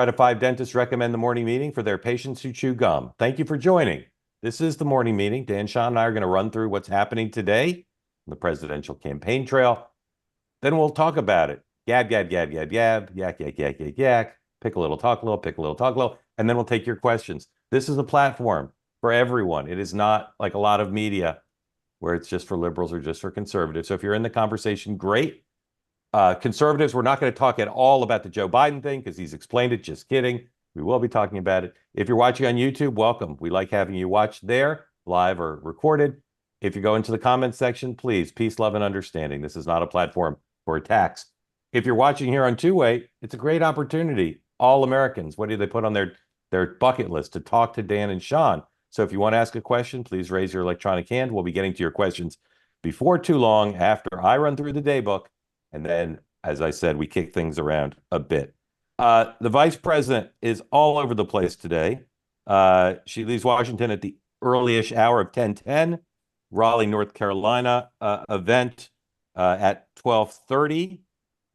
Out of 5 dentists recommend the morning meeting for their patients who chew gum. Thank you for joining. This is the morning meeting. Dan, Sean, and I are going to run through what's happening today on the presidential campaign trail. Then we'll talk about it. Gab, gab, gab, gab, gab, yak, yak, yak, yak, yak. Pick a little, talk a little, pick a little, talk a little, and then we'll take your questions. This is a platform for everyone. It is not like a lot of media where it's just for liberals or just for conservatives. So if you're in the conversation, great. Conservatives, we're not going to talk at all about the Joe Biden thing because he's explained it. Just kidding. We will be talking about it. If you're watching on YouTube, welcome. We like having you watch there, live or recorded. If you go into the comments section, please, peace, love, and understanding. This is not a platform for attacks. If you're watching here on two-way, it's a great opportunity. All Americans, what do they put on their bucket list? To talk to Dan and Sean. So if you want to ask a question, please raise your electronic hand. We'll be getting to your questions before too long after I run through the daybook. And then, as I said, we kick things around a bit. The vice president is all over the place today. She leaves Washington at the early-ish hour of 10:10. Raleigh, North Carolina event at 12:30.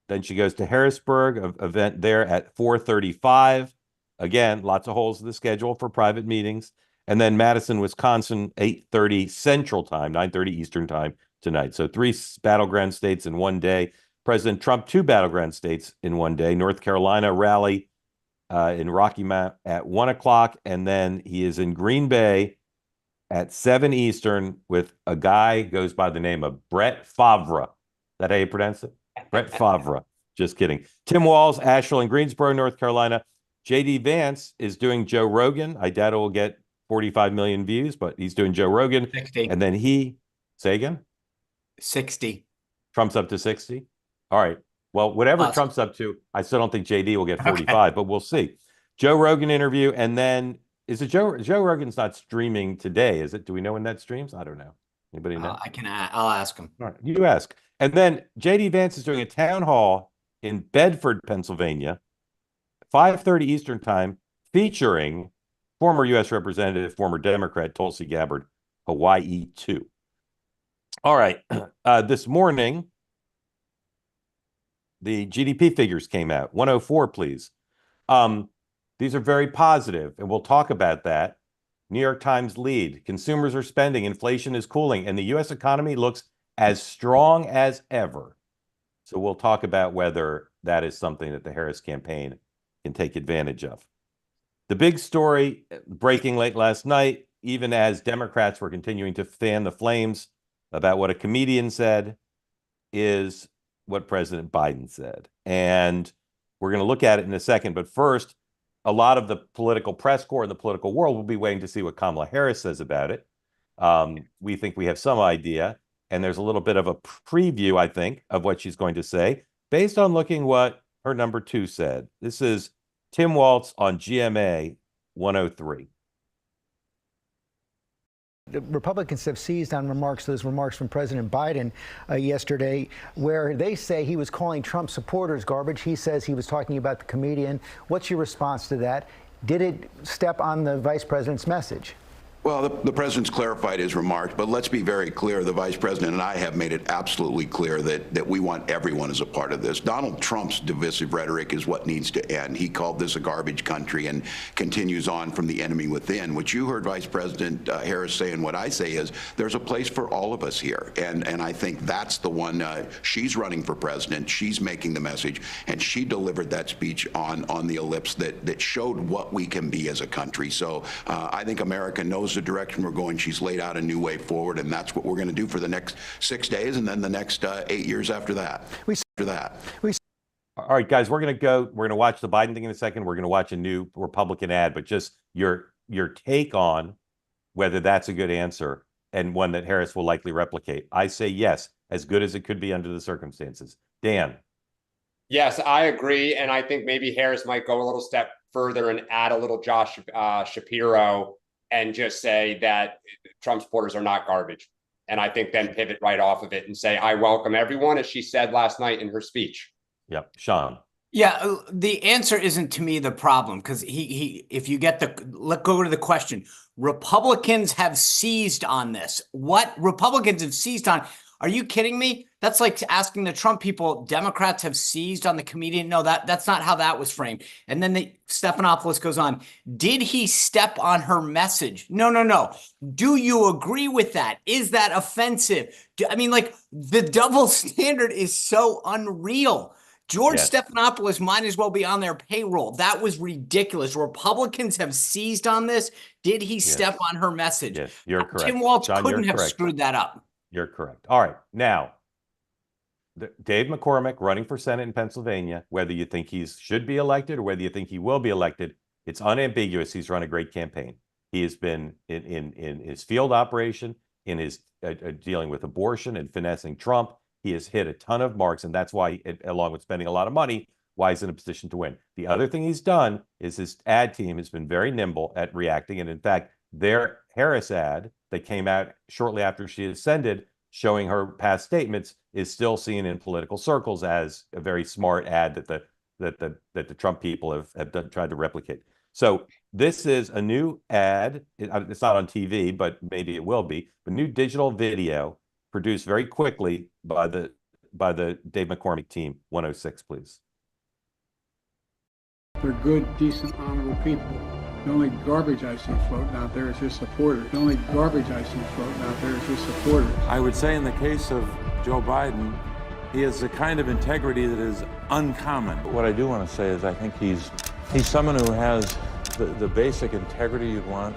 Then she goes to Harrisburg, event there at 4:35. Again, lots of holes in the schedule for private meetings. And then Madison, Wisconsin, 8:30 Central Time, 9:30 Eastern Time tonight. So 3 battleground states in one day. President Trump, 2 battleground states in one day. North Carolina rally in Rocky Mount at 1 o'clock. And then he is in Green Bay at 7 Eastern with a guy goes by the name of Brett Favre. Is that how you pronounce it? Brett Favre. Just kidding. Tim Walz, Asheville and Greensboro, North Carolina. J.D. Vance is doing Joe Rogan. I doubt it will get 45 million views, but he's doing Joe Rogan. 60. And then say again? 60. Trump's up to 60? All right. Well, whatever Awesome. Trump's up to, I still don't think JD will get 45, but we'll see. Joe Rogan interview, and then is it Joe Rogan's not streaming today, is it? Do we know when that streams? I don't know. Anybody know? I'll ask him. All right, you ask. And then JD Vance is doing a town hall in Bedford, Pennsylvania, 5:30 Eastern Time, featuring former U.S. Representative, former Democrat Tulsi Gabbard, Hawaii 2. All right. This morning, the GDP figures came out. 104, please. These are very positive, and we'll talk about that. New York Times lead. Consumers are spending. Inflation is cooling, and the U.S. economy looks as strong as ever. So we'll talk about whether that is something that the Harris campaign can take advantage of. The big story breaking late last night, even as Democrats were continuing to fan the flames about what a comedian said, is what President Biden said. And we're going to look at it in a second. But first, a lot of the political press corps in the political world will be waiting to see what Kamala Harris says about it. We think we have some idea. And there's a little bit of a preview, I think, of what she's going to say based on looking what her number 2 said. This is Tim Walz on GMA 103. The Republicans have seized on those remarks from President Biden yesterday, where they say he was calling Trump supporters garbage. He says he was talking about the comedian. What's your response to that? Did it step on the vice president's message? Well, the president's clarified his remarks, but let's be very clear. The vice president and I have made it absolutely clear that we want everyone as a part of this. Donald Trump's divisive rhetoric is what needs to end. He called this a garbage country and continues on from the enemy within. What you heard Vice President Harris say and what I say is there's a place for all of us here. And I think that's the one. She's running for president. She's making the message. And she delivered that speech on the ellipse that showed what we can be as a country. So I think America knows the direction we're going. She's laid out a new way forward, and that's what we're going to do for the next 6 days, and then the next 8 years after that. All right, guys, we're going to watch the Biden thing in a second. We're going to watch a new Republican ad, but just your take on whether that's a good answer and one that Harris will likely replicate. I say yes, as good as it could be under the circumstances. Dan. Yes, I agree, and I think maybe Harris might go a little step further and add a little Josh Shapiro and just say that Trump supporters are not garbage. And I think then pivot right off of it and say, I welcome everyone, as she said last night in her speech. Yep. Sean. Yeah, the answer isn't to me the problem, because if you get let's go to the question. Republicans have seized on this. What Republicans have seized on Are you kidding me? That's like asking the Trump people, Democrats have seized on the comedian. No, that's not how that was framed. And then Stephanopoulos goes on, did he step on her message? No, no, no. Do you agree with that? Is that offensive? I mean, like, the double standard is so unreal. George Stephanopoulos might as well be on their payroll. That was ridiculous. Republicans have seized on this. Did he step on her message? Yes, you're correct. Tim Walz John, couldn't have screwed that up. You're correct. All right. Now, Dave McCormick running for Senate in Pennsylvania, whether you think he should be elected or whether you think he will be elected, it's unambiguous. He's run a great campaign. He has been in his field operation, in his dealing with abortion and finessing Trump. He has hit a ton of marks, and that's why, along with spending a lot of money, why he's in a position to win. The other thing he's done is his ad team has been very nimble at reacting. And in fact, their Harris ad that came out shortly after she ascended, showing her past statements, is still seen in political circles as a very smart ad that the Trump people have tried to replicate. So this is a new ad. It's not on TV, but maybe it will be. A new digital video produced very quickly by the Dave McCormick team. 106, please. They're good, decent, honorable people. The only garbage I see floating out there is his supporters. The only garbage I see floating out there is his supporters. I would say in the case of Joe Biden, he has the kind of integrity that is uncommon. But what I do want to say is I think he's someone who has the basic integrity you'd want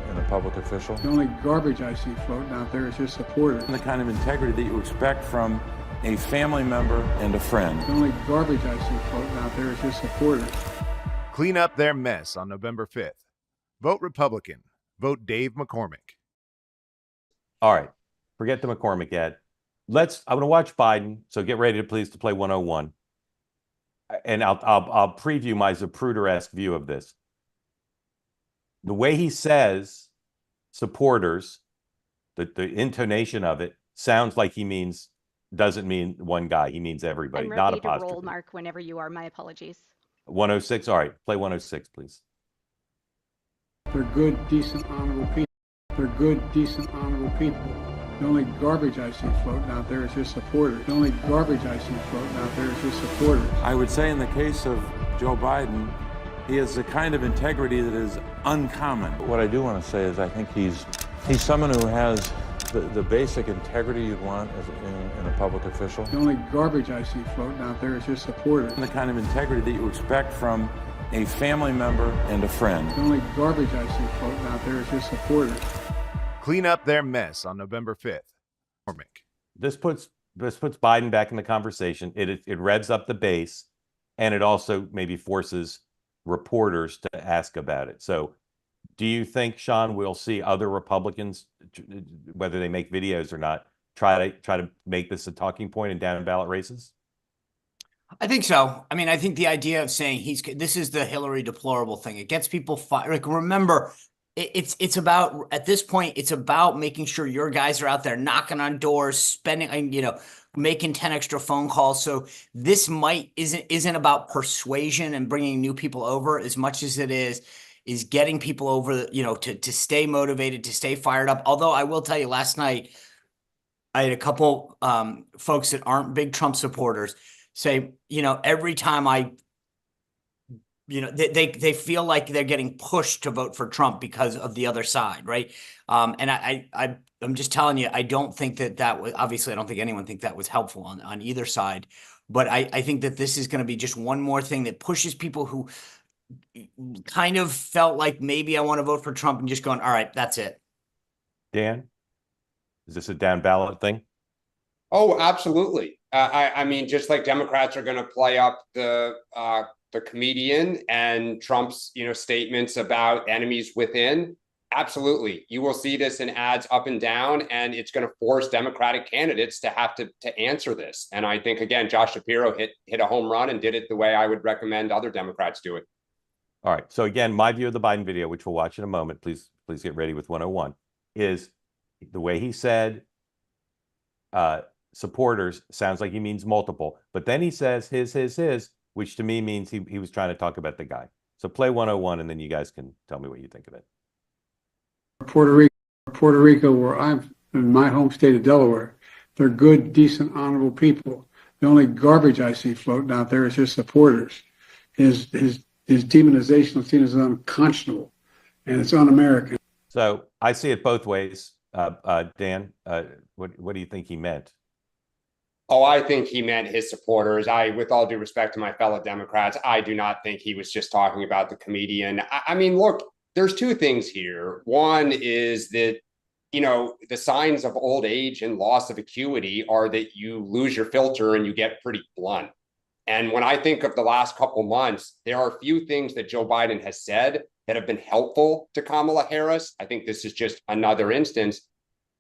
in a public official. The only garbage I see floating out there is his supporters. And the kind of integrity that you expect from a family member and a friend. The only garbage I see floating out there is his supporters. Clean up their mess on November 5th. Vote Republican. Vote Dave McCormick. All right. Forget the McCormick ad. I'm going to watch Biden. So get ready to play 101. And I'll preview my Zapruder-esque view of this. The way he says supporters, the intonation of it sounds like doesn't mean one guy. He means everybody. I'm not ready to apostrophe. roll, Mark, whenever you are. My apologies. 106. All right. Play 106, please. They're good, decent, honorable people. They're good, decent, honorable people. The only garbage I see floating out there is his supporters. The only garbage I see floating out there is his supporters. I would say in the case of Joe Biden, he has the kind of integrity that is uncommon. But what I do want to say is I think he's someone who has the basic integrity you'd want in a public official. The only garbage I see floating out there is his supporters. And the kind of integrity that you expect from a family member and a friend. The only garbage I see floating out there is his supporters. Clean up their mess on November 5th. McCormick. This puts Biden back in the conversation. It revs up the base, and it also maybe forces reporters to ask about it. So do you think, Sean, we'll see other Republicans, whether they make videos or not, try to make this a talking point in down ballot races? I think so. I mean, I think the idea of saying this is the Hillary deplorable thing. It gets people fired. Like, remember, it's about, at this point, it's about making sure your guys are out there knocking on doors, spending, making 10 extra phone calls. So this isn't about persuasion and bringing new people over as much as it is getting people over, to stay motivated, to stay fired up. Although I will tell you, last night, I had a couple folks that aren't big Trump supporters say, every time they feel like they're getting pushed to vote for Trump because of the other side, right? And I'm just telling you, I don't think that was, obviously, I don't think anyone think that was helpful on either side. But I think that this is going to be just one more thing that pushes people who kind of felt like maybe I want to vote for Trump and just going, all right, that's it. Dan, is this a down ballot thing? Oh, absolutely. I mean, just like Democrats are going to play up the comedian and Trump's, statements about enemies within. Absolutely. You will see this in ads up and down, and it's going to force Democratic candidates to have to answer this. And I think, again, Josh Shapiro hit a home run and did it the way I would recommend other Democrats do it. All right. So again, my view of the Biden video, which we'll watch in a moment, please get ready with 101, is the way he said supporters sounds like he means multiple, but then he says his, which to me means he was trying to talk about the guy. So play 101, and then you guys can tell me what you think of it. Puerto Rico, where I'm in my home state of Delaware, They're good, decent, honorable people. The only garbage I see floating out there is his supporters. His demonization of seen as unconscionable, and it's un-American. So I see it both ways. Dan, what do you think he meant? Oh, I think he meant his supporters. With all due respect to my fellow Democrats, I do not think he was just talking about the comedian. I mean, look, there's two things here. One is that, the signs of old age and loss of acuity are that you lose your filter and you get pretty blunt. And when I think of the last couple months, there are a few things that Joe Biden has said that have been helpful to Kamala Harris. I think this is just another instance.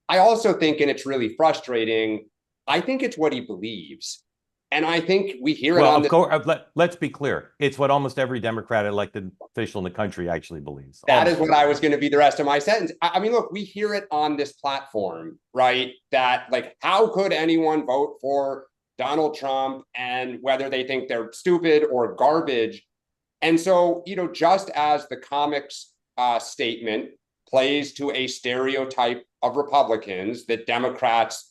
I also think, and it's really frustrating, I think it's what he believes. And I think we hear it on of course, let's be clear. It's what almost every Democrat elected official in the country actually believes. That is what I was going to be the rest of my sentence. I mean, look, we hear it on this platform, right? That, like, how could anyone vote for Donald Trump, and whether they think they're stupid or garbage. And so, just as the comics statement plays to a stereotype of Republicans that Democrats,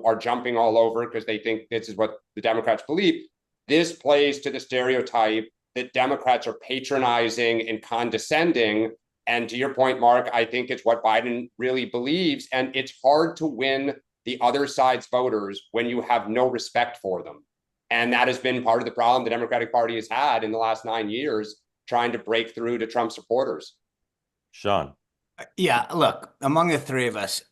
are jumping all over because they think this is what the Democrats believe, this plays to the stereotype that Democrats are patronizing and condescending. And to your point, Mark, I think it's what Biden really believes. And it's hard to win the other side's voters when you have no respect for them. And that has been part of the problem the Democratic Party has had in the last 9 years, trying to break through to Trump supporters. Sean. Yeah, look, among the three of us,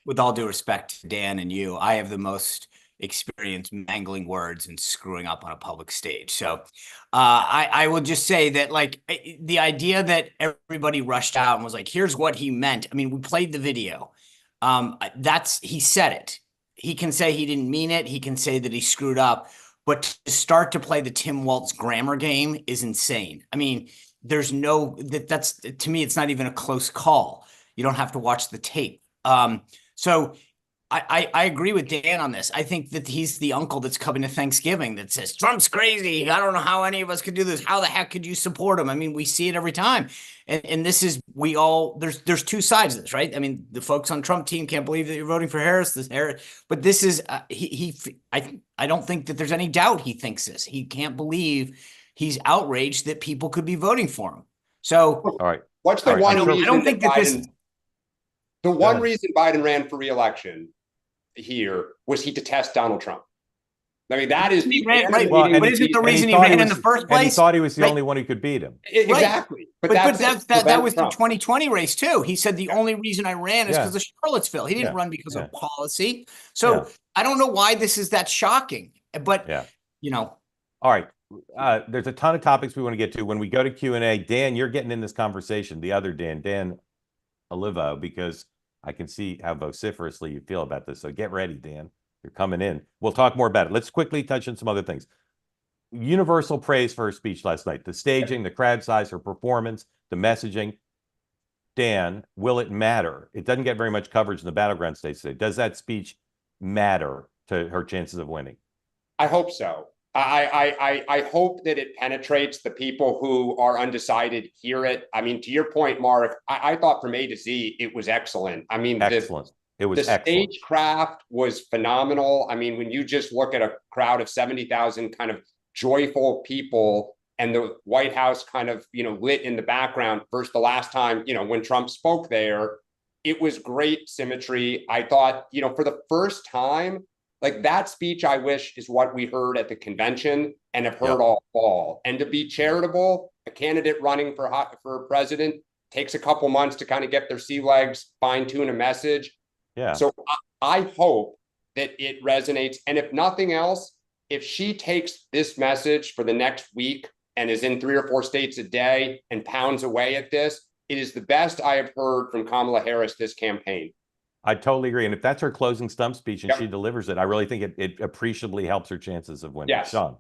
with all due respect to Dan and you, I have the most experience mangling words and screwing up on a public stage. So I will just say that, like, the idea that everybody rushed out and was like, here's what he meant. I mean, we played the video. He said it. He can say he didn't mean it. He can say that he screwed up. But to start to play the Tim Walz grammar game is insane. I mean, there's that's to me, it's not even a close call. You don't have to watch the tape. So I agree with Dan on this. I think that he's the uncle that's coming to Thanksgiving that says, Trump's crazy. I don't know how any of us could do this. How the heck could you support him? I mean, we see it every time. And this is, there's two sides of this, right? I mean, the folks on Trump team can't believe that you're voting for Harris. But this is, I don't think that there's any doubt he thinks this. He can't believe he's outraged that people could be voting for him. So, all right. What's the one reason? I don't think that this. The one reason Biden ran for re-election here was he detests Donald Trump. I mean, that is the right. Well, but isn't the reason he ran in the first place? And he thought he was the only one who could beat him. Exactly. But that was the 2020 race too. He said the only reason I ran is because of Charlottesville. He didn't run because of policy. So I don't know why this is that shocking. But all right. There's a ton of topics we want to get to when we go to Q&A. Dan, you're getting in this conversation. The other Dan Olivo, because I can see how vociferously you feel about this. So get ready, Dan. You're coming in. We'll talk more about it. Let's quickly touch on some other things. Universal praise for her speech last night. The staging, the crowd size, her performance, the messaging. Dan, will it matter? It doesn't get very much coverage in the battleground states today. Does that speech matter to her chances of winning? I hope so. I hope that it penetrates. The people who are undecided hear it. I mean, to your point, Mark, I thought from A to Z, it was excellent. I mean, excellent. It was the excellent. stagecraft was phenomenal. I mean, when you just look at a crowd of 70,000 kind of joyful people and the White House kind of, lit in the background versus the last time, when Trump spoke there, it was great symmetry. I thought, for the first time, like, that speech, I wish, is what we heard at the convention and have heard all fall. And to be charitable, a candidate running for president takes a couple months to kind of get their sea legs, fine tune a message. Yeah. So I hope that it resonates. And if nothing else, if she takes this message for the next week and is in 3 or 4 states a day and pounds away at this, it is the best I have heard from Kamala Harris this campaign. I totally agree. And if that's her closing stump speech and she delivers it, I really think it appreciably helps her chances of winning. Yes. Sean.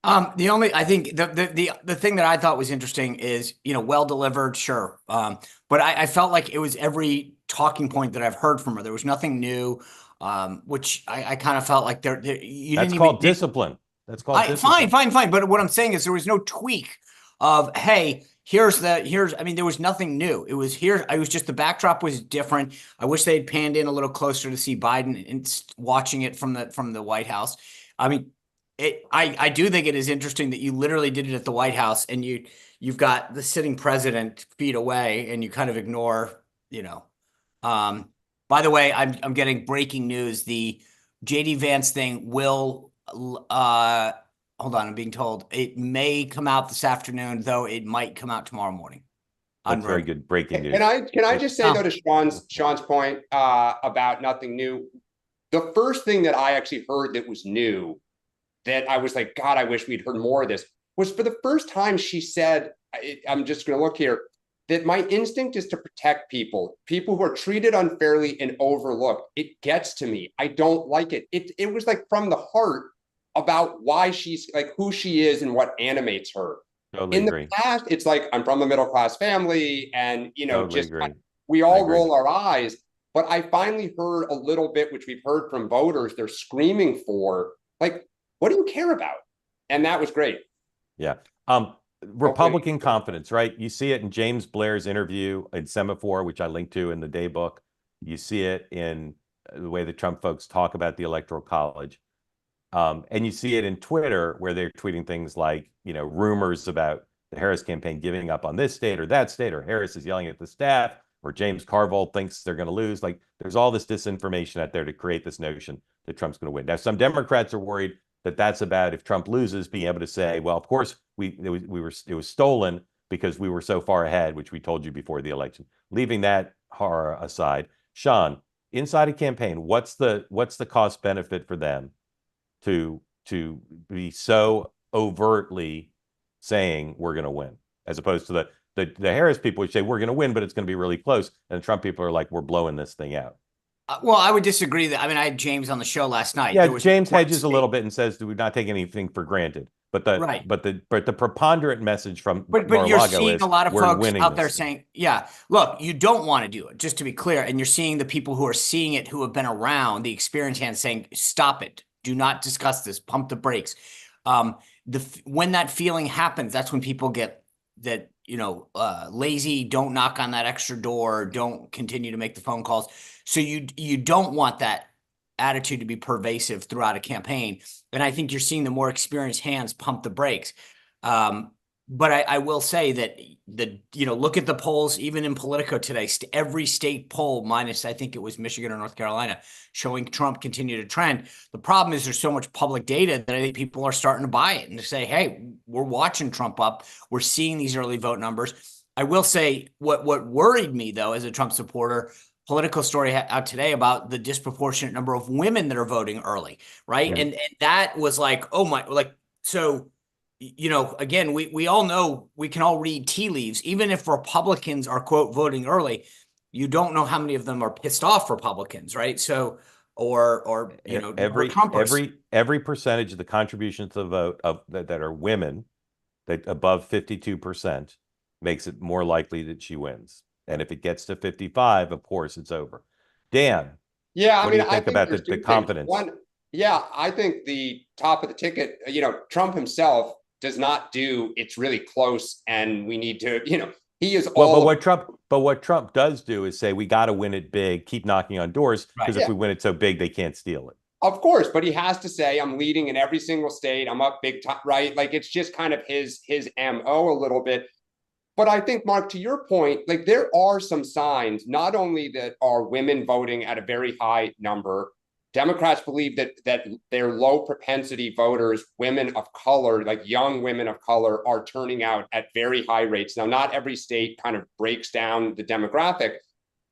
I think the thing that I thought was interesting is, well delivered, sure. But I felt like it was every talking point that I've heard from her. There was nothing new, which I kind of felt like That's called discipline. That's called discipline. Fine. But what I'm saying is there was no tweak of, hey, I mean, there was nothing new. It was here. I was just, the backdrop was different. I wish they had panned in a little closer to see Biden and watching it from the White House. I mean, I do think it is interesting that you literally did it at the White House, and you've got the sitting president feet away, and you kind of ignore, by the way, I'm getting breaking news. The JD Vance thing will, hold on, I'm being told it may come out this afternoon, though it might come out tomorrow morning. That's very good breaking news. Can I just say though, to Sean's point about nothing new, the first thing that I actually heard that was new, that I was like, God, I wish we'd heard more of this, was for the first time she said, I'm just going to look here, that my instinct is to protect people who are treated unfairly and overlooked. It gets to me. I don't like it. It was like from the heart about why she's like who she is and what animates her. Totally In agree. the past, it's like, I'm from a middle-class family, and Totally just agree. we all roll our eyes. But I finally heard a little bit, which we've heard from voters, they're screaming for, like, what do you care about? And that was great. Yeah. Republican confidence, right? You see it in James Blair's interview in Semaphore, which I linked to in the day book. You see it in the way the Trump folks talk about the Electoral College. And you see it in Twitter, where they're tweeting things like, rumors about the Harris campaign giving up on this state or that state, or Harris is yelling at the staff, or James Carville thinks they're going to lose. Like, there's all this disinformation out there to create this notion that Trump's going to win. Now, some Democrats are worried that that's about, if Trump loses, being able to say, well, of course it was stolen because we were so far ahead, which we told you before the election. Leaving that horror aside, Sean, inside a campaign, what's the cost benefit for them to be so overtly saying we're going to win, as opposed to the Harris people who say we're going to win, but it's going to be really close, and the Trump people are like, we're blowing this thing out? Well, I would disagree that. I mean, I had James on the show last night. Yeah, James hedges a little bit and says, "Do we not take anything for granted?" But the preponderant message from but you're Mar-a-Lago seeing is, a lot of we're folks winning out there this thing. saying, "Yeah, look, you don't want to do it." Just to be clear, and you're seeing the people who are seeing it, who have been around the experience hand, saying, "Stop it! Do not discuss this. Pump the brakes." When that feeling happens, that's when people get that lazy. Don't knock on that extra door. Don't continue to make the phone calls. So you don't want that attitude to be pervasive throughout a campaign. And I think you're seeing the more experienced hands pump the brakes. But I will say that look at the polls, even in Politico today, every state poll minus, I think it was Michigan or North Carolina, showing Trump continue to trend. The problem is there's so much public data that I think people are starting to buy it and to say, hey, we're watching Trump up. We're seeing these early vote numbers. I will say what worried me, though, as a Trump supporter, Political story out today about the disproportionate number of women that are voting early, right? Yeah. And that was like, oh my, like, so, again, we all know, we can all read tea leaves. Even if Republicans are, quote, voting early, you don't know how many of them are pissed off Republicans, right? So, or Trumpers. Every percentage of the contributions to the vote that are women, that above 52%, makes it more likely that she wins. And if it gets to 55, of course, it's over. Dan, what do you think about the confidence? I think the top of the ticket, Trump himself does not do, it's really close and we need to, he is all. But what Trump does do is say, we got to win it big, keep knocking on doors, because if we win it so big, they can't steal it. Of course, but he has to say, I'm leading in every single state. I'm up big time, right? Like, it's just kind of his MO a little bit. But I think, Mark, to your point, like, there are some signs, not only that are women voting at a very high number. Democrats believe that their low propensity voters, women of color, like young women of color, are turning out at very high rates. Now, not every state kind of breaks down the demographic,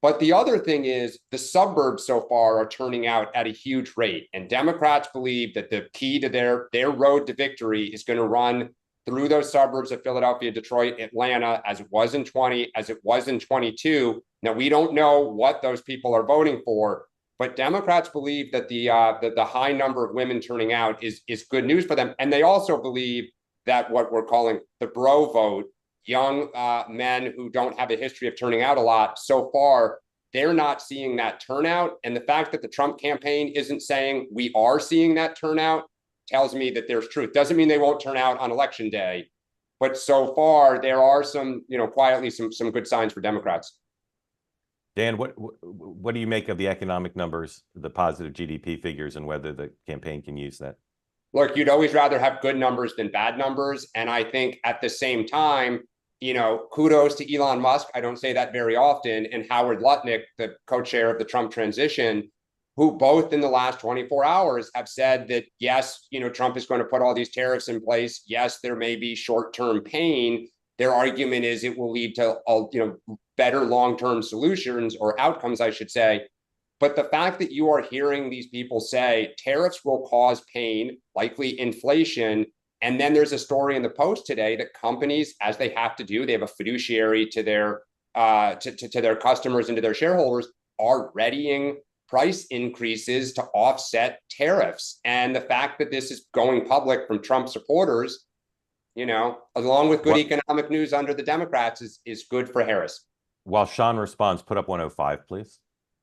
but the other thing is the suburbs so far are turning out at a huge rate. And Democrats believe that the key to their road to victory is going to run through those suburbs of Philadelphia, Detroit, Atlanta, as it was in 20, as it was in 22. Now, we don't know what those people are voting for, but Democrats believe that the high number of women turning out is good news for them. And they also believe that what we're calling the bro vote, young men who don't have a history of turning out a lot, so far, they're not seeing that turnout. And the fact that the Trump campaign isn't saying we are seeing that turnout tells me that there's truth. Doesn't mean they won't turn out on election day, But so far, there are some, quietly some good signs for Democrats. Dan, what do you make of the economic numbers, the positive GDP figures, and whether the campaign can use that? Look, you'd always rather have good numbers than bad numbers. And I think at the same time, kudos to Elon Musk. I don't say that very often. And Howard Lutnick, the co-chair of the Trump transition, who both in the last 24 hours have said that, yes, Trump is going to put all these tariffs in place. Yes, there may be short-term pain. Their argument is it will lead to, better long-term solutions or outcomes, I should say. But the fact that you are hearing these people say tariffs will cause pain, likely inflation, and then there's a story in the Post today that companies, as they have to do, they have a fiduciary to their to their customers and to their shareholders, are readying price increases to offset tariffs. And the fact that this is going public from Trump supporters, along with good economic news under the Democrats, is good for Harris. While Sean responds, put up 105, please.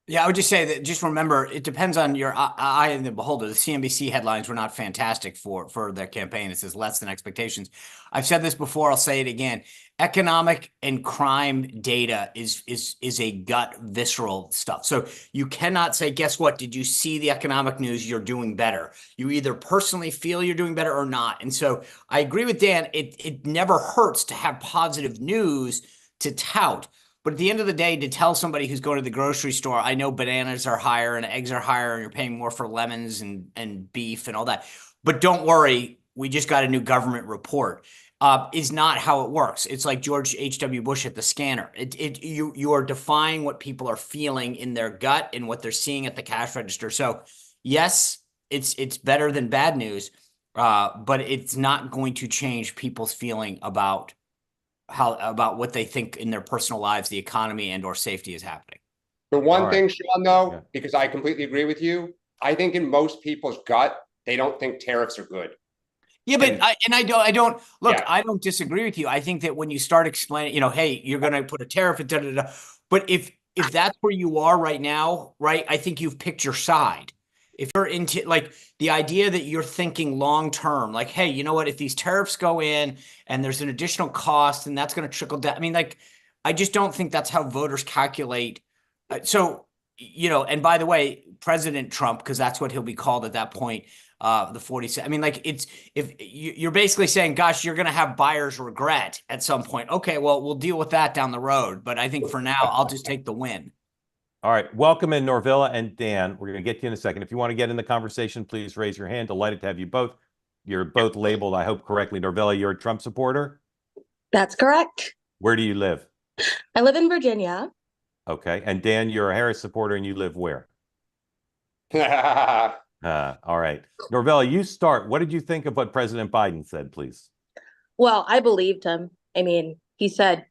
Yeah, I would just say that, just remember, it depends on your eye and the beholder. The CNBC headlines were not fantastic for their campaign. It says less than expectations. I've said this before. I'll say it again. Economic and crime data is a gut, visceral stuff. So you cannot say, guess what? Did you see the economic news? You're doing better. You either personally feel you're doing better or not. And so I agree with Dan. It never hurts to have positive news to tout. But at the end of the day, to tell somebody who's going to the grocery store, I know bananas are higher and eggs are higher and you're paying more for lemons and beef and all that. But don't worry, we just got a new government report. Is not how it works. It's like George H.W. Bush at the scanner. You are defying what people are feeling in their gut and what they're seeing at the cash register. So yes, it's better than bad news, but it's not going to change people's feeling about what they think in their personal lives, the economy and or safety is happening. The one thing, Sean, though, because I completely agree with you, I think in most people's gut, they don't think tariffs are good. Yeah, but I don't look, yeah. I don't disagree with you. I think that when you start explaining, hey, you're going to put a tariff, but if that's where you are right now, right, I think you've picked your side. If you're into like the idea that you're thinking long term, like, hey, you know what, if these tariffs go in and there's an additional cost and that's going to trickle down. I mean, like, I just don't think that's how voters calculate. And by the way, President Trump, because that's what he'll be called at that point, the 47. I mean, like, if you're basically saying, gosh, you're going to have buyer's regret at some point. Okay, well, we'll deal with that down the road. But I think for now, I'll just take the win. All right. Welcome in, Norvilla and Dan. We're going to get to you in a second. If you want to get in the conversation, please raise your hand. Delighted to have you both. You're both labeled, I hope correctly. Norvilla, you're a Trump supporter? That's correct. Where do you live? I live in Virginia. Okay. And Dan, you're a Harris supporter and you live where? All right. Norvilla, you start. What did you think of what President Biden said, please? Well, I believed him. I mean, he said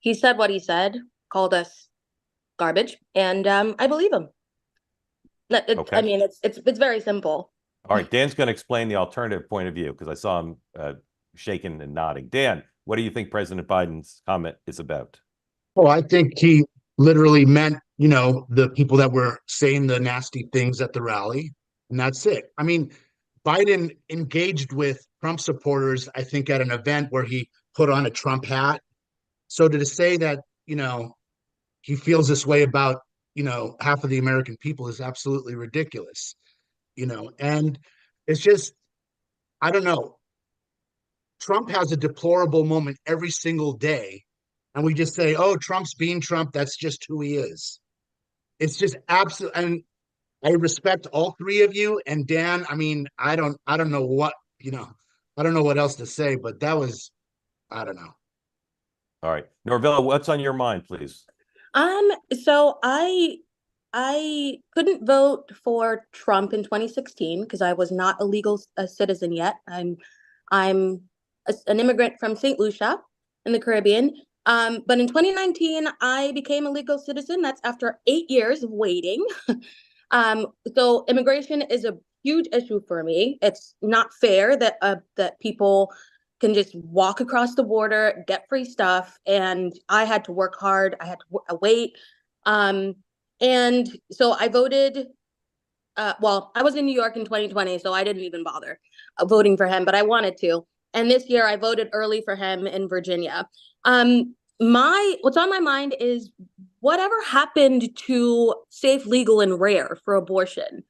what he said, called us garbage, and I believe him. Okay. I mean, it's very simple. All right, Dan's going to explain the alternative point of view because I saw him shaking and nodding. Dan, what do you think President Biden's comment is about? Well, I think he literally meant, the people that were saying the nasty things at the rally, and that's it. I mean, Biden engaged with Trump supporters, I think, at an event where he put on a Trump hat. So to say that, he feels this way about, half of the American people is absolutely ridiculous, and it's just, I don't know. Trump has a deplorable moment every single day. And we just say, oh, Trump's being Trump. That's just who he is. It's just absolute. And I respect all three of you. And Dan, I mean, I don't know what, I don't know what else to say, but that was, I don't know. All right. Norvilla, what's on your mind, please? So I couldn't vote for Trump in 2016 because I was not a legal citizen yet. I'm an immigrant from St. Lucia in the Caribbean. But in 2019, I became a legal citizen. That's after 8 years of waiting. So immigration is a huge issue for me. It's not fair that people can just walk across the border, get free stuff, and I had to work hard. I had to wait. And so I voted. I was in New York in 2020, so I didn't even bother voting for him, but I wanted to. And this year I voted early for him in Virginia. What's on my mind is whatever happened to safe, legal, and rare for abortion.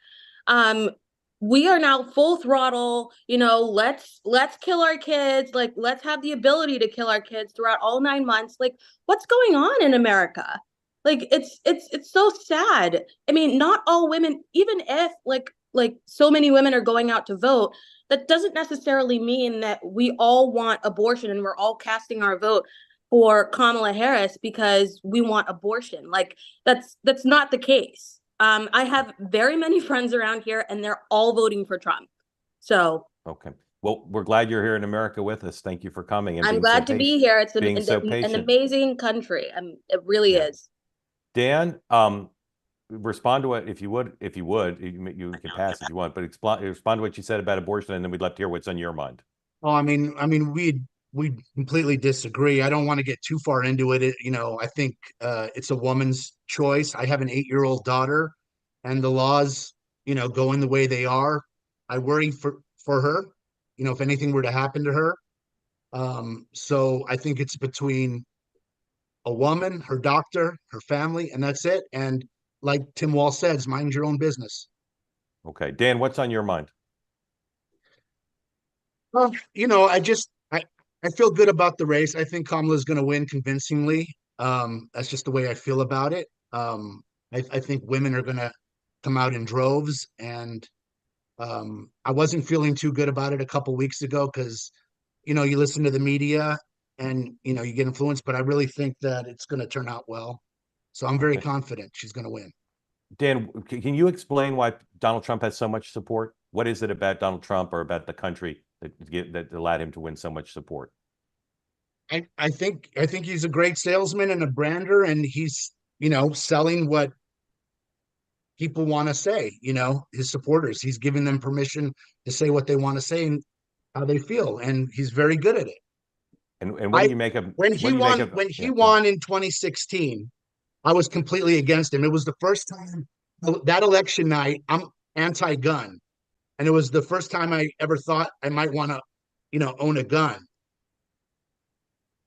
We are now full throttle, let's kill our kids, like let's have the ability to kill our kids throughout all 9 months. Like, what's going on in America? Like, it's so sad. I mean, not all women, even if like so many women are going out to vote, that doesn't necessarily mean that we all want abortion and we're all casting our vote for Kamala Harris because we want abortion. Like, that's not the case. I have very many friends around here, and they're all voting for Trump. So, okay. Well, we're glad you're here in America with us. Thank you for coming. And I'm being glad so to be here. It's being so an patient. amazing country. It really is. Dan, respond to what, if you would, you can pass if you want, but respond to what you said about abortion, and then we'd love to hear what's on your mind. Oh, we completely disagree. I don't want to get too far into it. I think it's a woman's choice. I have an 8-year-old daughter, and the laws, going the way they are. I worry for her, if anything were to happen to her. So I think it's between a woman, her doctor, her family, and that's it. And like Tim Wall says, mind your own business. Okay. Dan, what's on your mind? Well, I feel good about the race. I think Kamala's going to win convincingly. That's just the way I feel about it. I think women are going to come out in droves, and I wasn't feeling too good about it a couple weeks ago because, you listen to the media and you get influenced. But I really think that it's going to turn out well. So I'm very confident she's going to win. Dan, can you explain why Donald Trump has so much support? What is it about Donald Trump or about the country that allowed him to win so much support? I think he's a great salesman and a brander, and he's selling what people want to say. His supporters. He's giving them permission to say what they want to say and how they feel, and he's very good at it. And what do you make of when he won in 2016? I was completely against him. It was the first time that election night. I'm anti-gun, and it was the first time I ever thought I might want to, own a gun.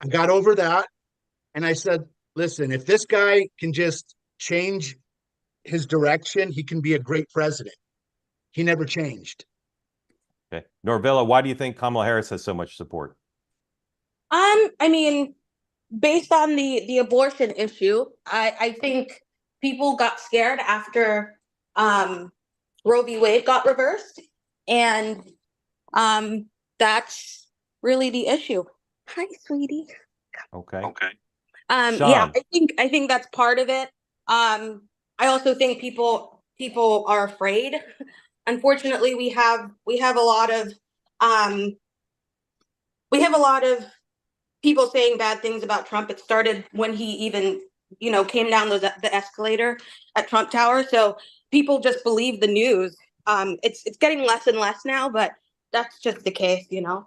I got over that, and I said, "Listen, if this guy can just change his direction, he can be a great president." He never changed. Okay, Norvilla, why do you think Kamala Harris has so much support? I mean, based on the abortion issue, I think people got scared after Roe v. Wade got reversed, and that's really the issue. Hi, sweetie. Okay. Yeah, I think that's part of it. I also think people are afraid. Unfortunately, we have a lot of people saying bad things about Trump. It started when he even, came down the escalator at Trump Tower. So people just believe the news. It's getting less and less now, but that's just the case, All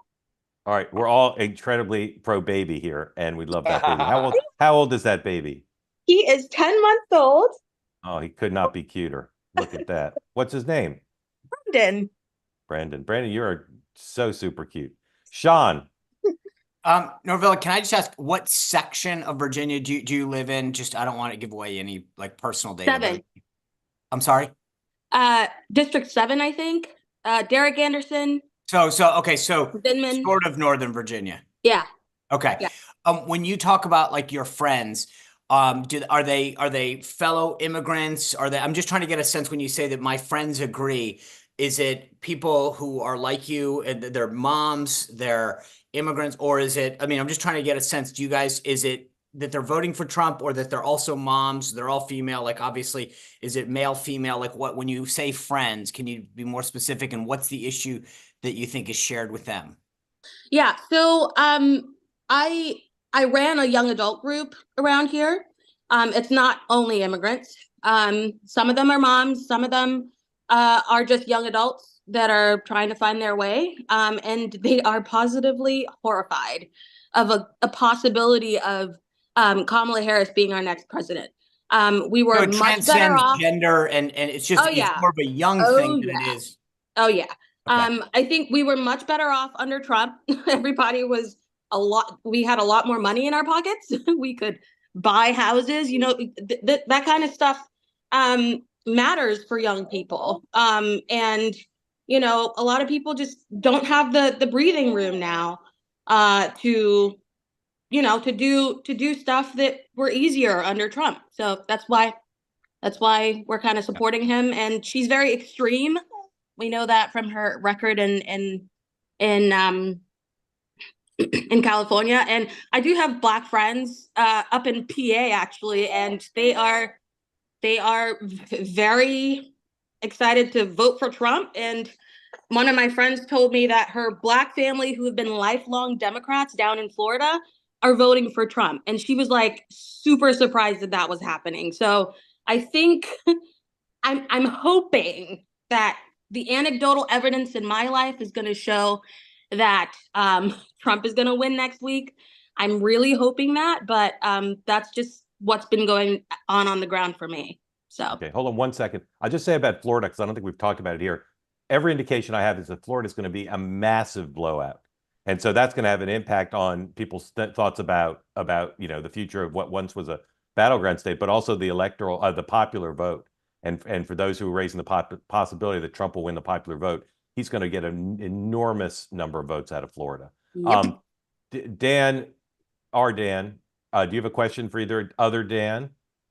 right, we're all incredibly pro baby here, and we love that baby. How old is that baby? He is 10 months old. Oh, he could not be cuter. Look at that. What's his name? Brandon. Brandon, you're so super cute. Sean. Norvilla, can I just ask, what section of Virginia do you live in? Just, I don't want to give away any like personal data. 7. I'm sorry? District 7, I think. Derek Anderson. So Vindman. Sort of Northern Virginia. Yeah. Okay. Yeah. When you talk about like your friends, are they fellow immigrants? I'm just trying to get a sense when you say that my friends agree. Is it people who are like you and their moms, they're immigrants, or is it, I'm just trying to get a sense. Is it that they're voting for Trump or that they're also moms, they're all female? Like, obviously, is it male, female? Like, when you say friends, can you be more specific, and what's the issue that you think is shared with them? Yeah. So, I ran a young adult group around here. It's not only immigrants. Some of them are moms. Some of them are just young adults that are trying to find their way. And they are positively horrified of a possibility of Kamala Harris being our next president. We were much better off. Gender and it's just it's more of a young thing than it is. Oh yeah. I think we were much better off under Trump. Everybody was we had a lot more money in our pockets. We could buy houses, that kind of stuff matters for young people. And, a lot of people just don't have the breathing room now to do stuff that were easier under Trump. So that's why we're kind of supporting him. And she's very extreme. We know that from her record in California. And I do have Black friends up in PA actually, and they are very excited to vote for Trump. And one of my friends told me that her Black family, who have been lifelong Democrats down in Florida, are voting for Trump. And she was like super surprised that was happening. So I think I'm hoping that the anecdotal evidence in my life is going to show that Trump is going to win next week. I'm really hoping that, but that's just what's been going on the ground for me. So okay, hold on 1 second. I'll just say about Florida, because I don't think we've talked about it here. Every indication I have is that Florida is going to be a massive blowout. And so that's going to have an impact on people's thoughts about the future of what once was a battleground state, but also the the popular vote. And for those who are raising the possibility that Trump will win the popular vote, he's going to get an enormous number of votes out of Florida. Yep. Dan, do you have a question for either other Dan?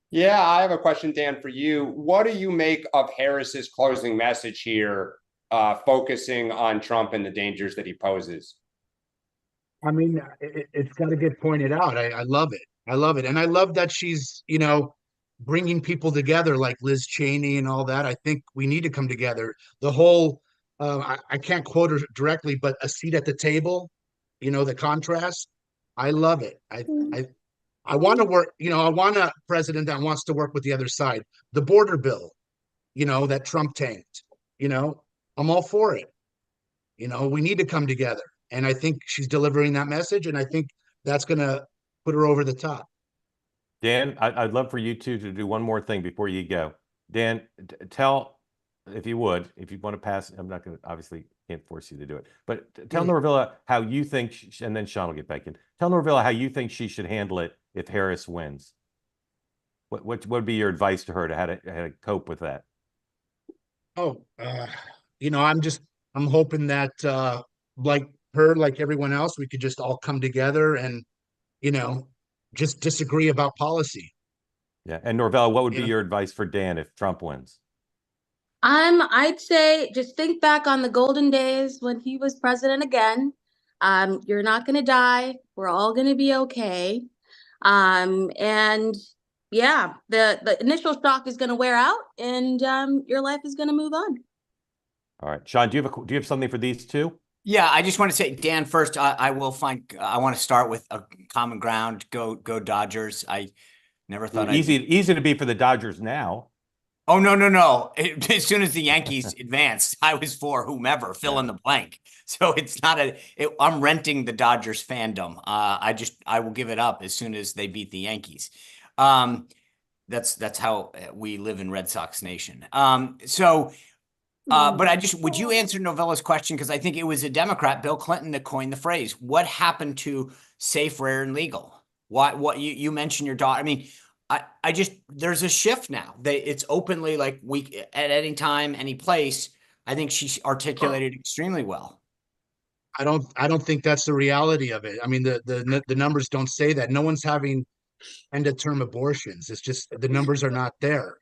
Yeah, I have a question, Dan, for you. What do you make of Harris's closing message here, focusing on Trump and the dangers that he poses? I mean, it's got to get pointed out. I love it. I love it. And I love that she's, bringing people together like Liz Cheney and all that. I think we need to come together. The whole, I can't quote her directly, but a seat at the table, the contrast. I love it. I want to work, I want a president that wants to work with the other side. The border bill, that Trump tanked, I'm all for it. We need to come together. And I think she's delivering that message. And I think that's going to put her over the top. Dan, I'd love for you two to do one more thing before you go. Dan, tell, if you want to pass, I'm not going to, obviously can't force you to do it, but tell Norvilla how you think, and then Sean will get back in. Tell Norvilla how you think she should handle it if Harris wins. What would be your advice to her to how to cope with that? Oh, I'm hoping that like her, like everyone else, we could just all come together and, just disagree about policy. Yeah. And Norvella, what would be your advice for Dan if Trump wins? I'd say just think back on the golden days when he was president again. You're not going to die. We're all going to be okay. And yeah, the initial shock is going to wear out, and your life is going to move on. All right, Sean, do you have something for these two? Yeah, I just want to say, Dan, first, I want to start with a common ground. Go Dodgers. I never thought easy to be for the Dodgers now. Oh, no. As soon as the Yankees advanced, I was for whomever, fill in the blank. So it's not I'm renting the Dodgers fandom. I will give it up as soon as they beat the Yankees. That's how we live in Red Sox Nation. But would you answer Novella's question? Because I think it was a Democrat, Bill Clinton, that coined the phrase. What happened to safe, rare, and legal? What you mentioned your daughter. I mean, there's a shift now. It's openly like at any time, any place. I think she articulated extremely well. I don't think that's the reality of it. I mean, the numbers don't say that. No one's having end of term abortions. It's just the numbers are not there.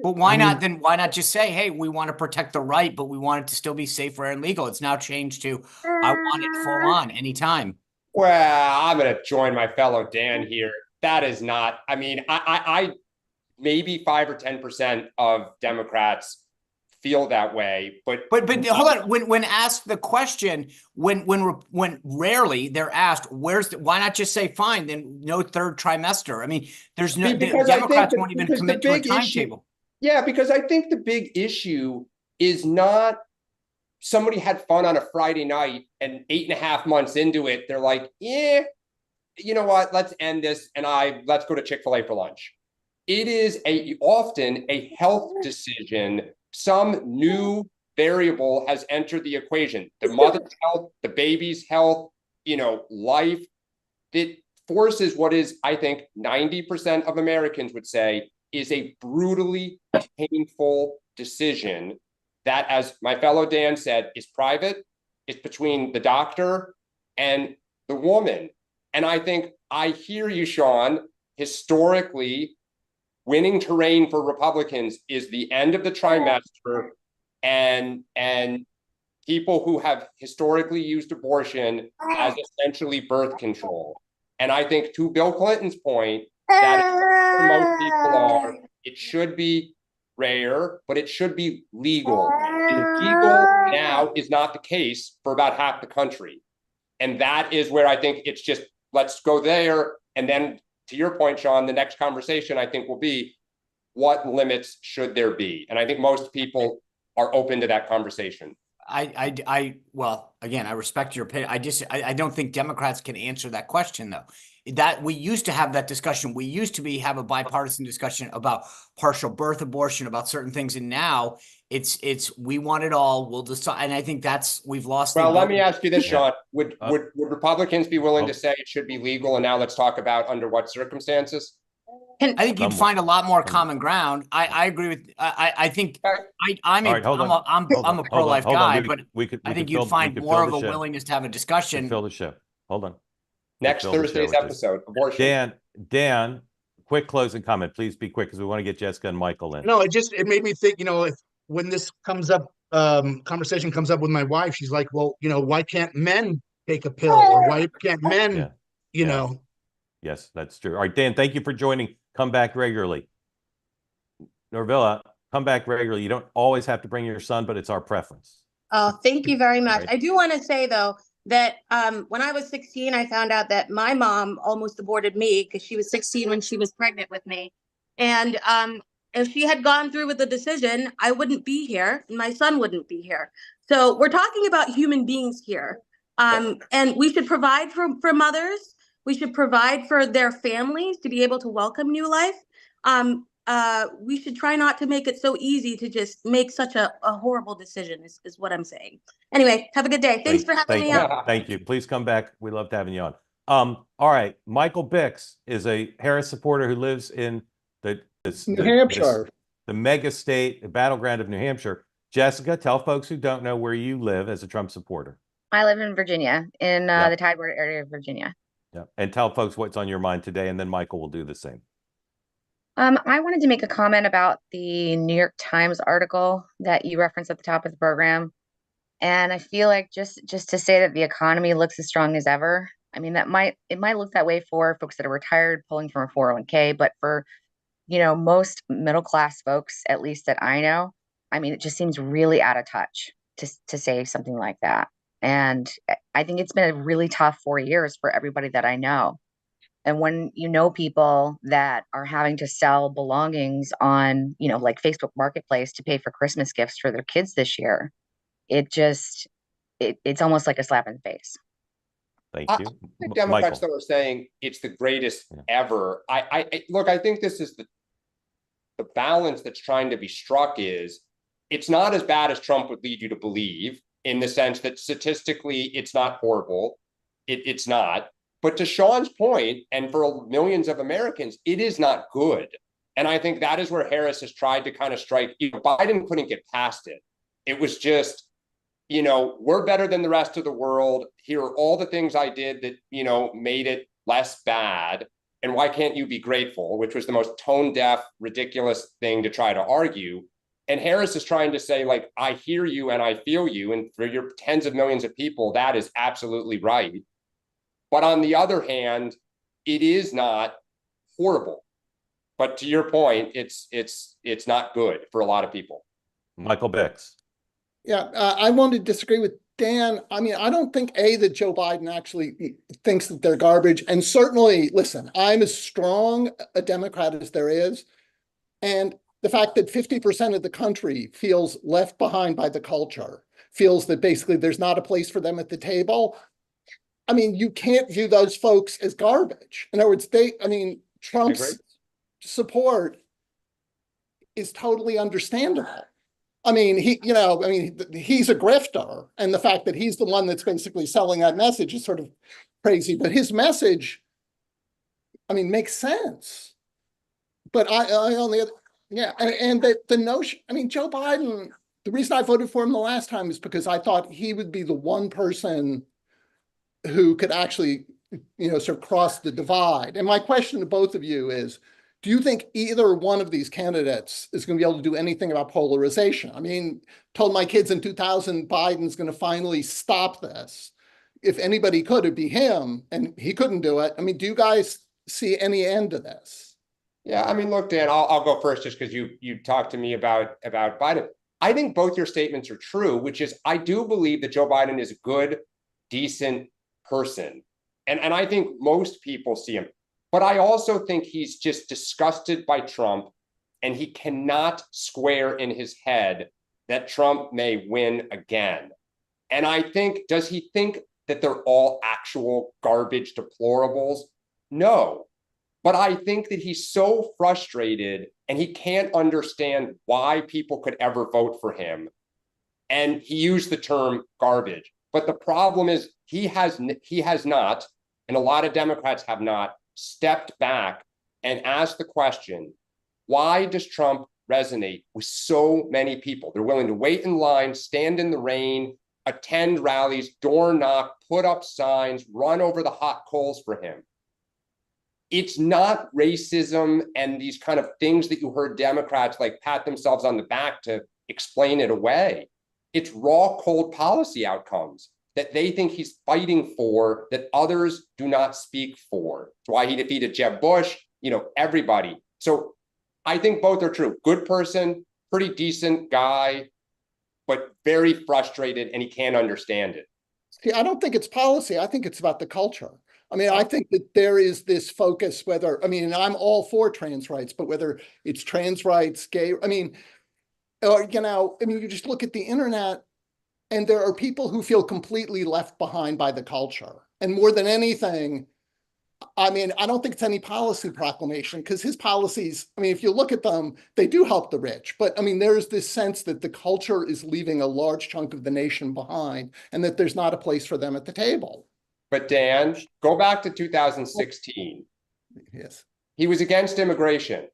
But why not just say, hey, we want to protect the right, but we want it to still be safe, rare, and legal. It's now changed to I want it full on anytime. Well, I'm going to join my fellow Dan here. That is not, I mean, I maybe 5 or 10% of Democrats feel that way, but hold on. When asked the question, when rarely they're asked, why not just say fine? Then no third trimester. I mean, there's no Democrats won't even commit to a timetable. Yeah, because I think the big issue is not somebody had fun on a Friday night and 8.5 months into it, they're like, yeah, you know what? Let's end this and let's go to Chick-fil-A for lunch. It is often a health decision, some new variable has entered the equation. The mother's health, the baby's health, life, that forces what is, I think, 90% of Americans would say is a brutally painful decision that, as my fellow Dan said, is private. It's between the doctor and the woman. And I think I hear you, Sean. Historically, winning terrain for Republicans is the end of the trimester, and people who have historically used abortion as essentially birth control. And I think, to Bill Clinton's point, that is where most people are. It should be rare, but it should be legal. And legal now is not the case for about half the country. And that is where I think it's just, let's go there. And then, to your point, Sean, the next conversation I think will be, what limits should there be? And I think most people are open to that conversation. Well, again, I respect your opinion. I don't think Democrats can answer that question, though. That we used to have that discussion. We used to have a bipartisan discussion about partial birth abortion, about certain things, and now it's we want it all. We'll decide, and I think we've lost. Well, let me ask you this, Sean: Would Republicans be willing to say it should be legal? And now let's talk about under what circumstances. I think you'd find a lot more common ground. I agree with. I think I'm a pro-life guy, but I think you'd find more of a willingness to have a discussion. Fill the ship. Hold on. Next Thursday's episode, abortion. Dan, quick closing comment. Please be quick because we want to get Jessica and Michael in. No, it made me think, when this comes up, conversation comes up with my wife, she's like, well, why can't men take a pill, or why can't men, Yes, that's true. All right, Dan, thank you for joining. Come back regularly. Norvilla, come back regularly. You don't always have to bring your son, but it's our preference. Oh, thank you very much. Right. I do want to say, though, that when I was 16, I found out that my mom almost aborted me because she was 16 when she was pregnant with me. And if she had gone through with the decision, I wouldn't be here and my son wouldn't be here. So we're talking about human beings here. And we should provide for mothers. We should provide for their families to be able to welcome new life. We should try not to make it so easy to just make such a horrible decision is what I'm saying. Anyway, have a good day. Thanks for having me on. Thank you. Please come back. We loved having you on. All right. Michael Bix is a Harris supporter who lives in New Hampshire, the mega state, the battleground of New Hampshire. Jessica, tell folks who don't know where you live as a Trump supporter. I live in Virginia, in the Tidewater area of Virginia. Yeah. And tell folks what's on your mind today, and then Michael will do the same. I wanted to make a comment about the New York Times article that you referenced at the top of the program. And I feel like just to say that the economy looks as strong as ever. I mean, it might look that way for folks that are retired pulling from a 401k, but for, most middle class folks, at least that I know, I mean, it just seems really out of touch to say something like that. And I think it's been a really tough 4 years for everybody that I know. And when people that are having to sell belongings on, like Facebook Marketplace to pay for Christmas gifts for their kids this year, it's almost like a slap in the face. Thank you. I think Democrats though are saying it's the greatest ever. I look, I think this is the balance that's trying to be struck is it's not as bad as Trump would lead you to believe, in the sense that statistically it's not horrible. It's not. But to Sean's point, and for millions of Americans, it is not good. And I think that is where Harris has tried to kind of strike. Biden couldn't get past it. It was just, we're better than the rest of the world. Here are all the things I did that, made it less bad. And why can't you be grateful? Which was the most tone-deaf, ridiculous thing to try to argue. And Harris is trying to say, like, I hear you and I feel you. And for your tens of millions of people, that is absolutely right. But on the other hand, it is not horrible. But to your point, it's not good for a lot of people. Michael Bix. Yeah, I want to disagree with Dan. I mean, I don't think, that Joe Biden actually thinks that they're garbage. And certainly, listen, I'm as strong a Democrat as there is. And the fact that 50% of the country feels left behind by the culture, feels that basically there's not a place for them at the table. I mean, you can't view those folks as garbage. In other words, Trump's support is totally understandable. I mean, he's a grifter, and the fact that he's the one that's basically selling that message is sort of crazy. But his message, I mean, makes sense. But I on the other, yeah, and the notion, I mean, Joe Biden, the reason I voted for him the last time is because I thought he would be the one person who could actually, sort of cross the divide. And my question to both of you is, do you think either one of these candidates is going to be able to do anything about polarization? I mean, told my kids in 2000, Biden's going to finally stop this. If anybody could, it'd be him, and he couldn't do it. I mean, do you guys see any end to this? Yeah, I mean, look, Dan, I'll go first just because you talked to me about Biden. I think both your statements are true, which is I do believe that Joe Biden is a good, decent person. And I think most people see him. But I also think he's just disgusted by Trump, and he cannot square in his head that Trump may win again. And I think, does he think that they're all actual garbage deplorables? No. But I think that he's so frustrated and he can't understand why people could ever vote for him. And he used the term garbage. But the problem is he has not, and a lot of Democrats have not, stepped back and asked the question, why does Trump resonate with so many people? They're willing to wait in line, stand in the rain, attend rallies, door knock, put up signs, run over the hot coals for him. It's not racism and these kind of things that you heard Democrats like pat themselves on the back to explain it away. It's raw, cold policy outcomes that they think he's fighting for that others do not speak for. That's why he defeated Jeb Bush, everybody. So I think both are true. Good person, pretty decent guy, but very frustrated, and he can't understand it. See, I don't think it's policy. I think it's about the culture. I mean, I think that there is this focus, and I'm all for trans rights, but whether it's trans rights, gay, you just look at the internet, and there are people who feel completely left behind by the culture. And more than anything, I mean, I don't think it's any policy proclamation, because his policies, I mean, if you look at them, they do help the rich. But I mean, there's this sense that the culture is leaving a large chunk of the nation behind, and that there's not a place for them at the table. But Dan, go back to 2016. Yes. He was against immigration,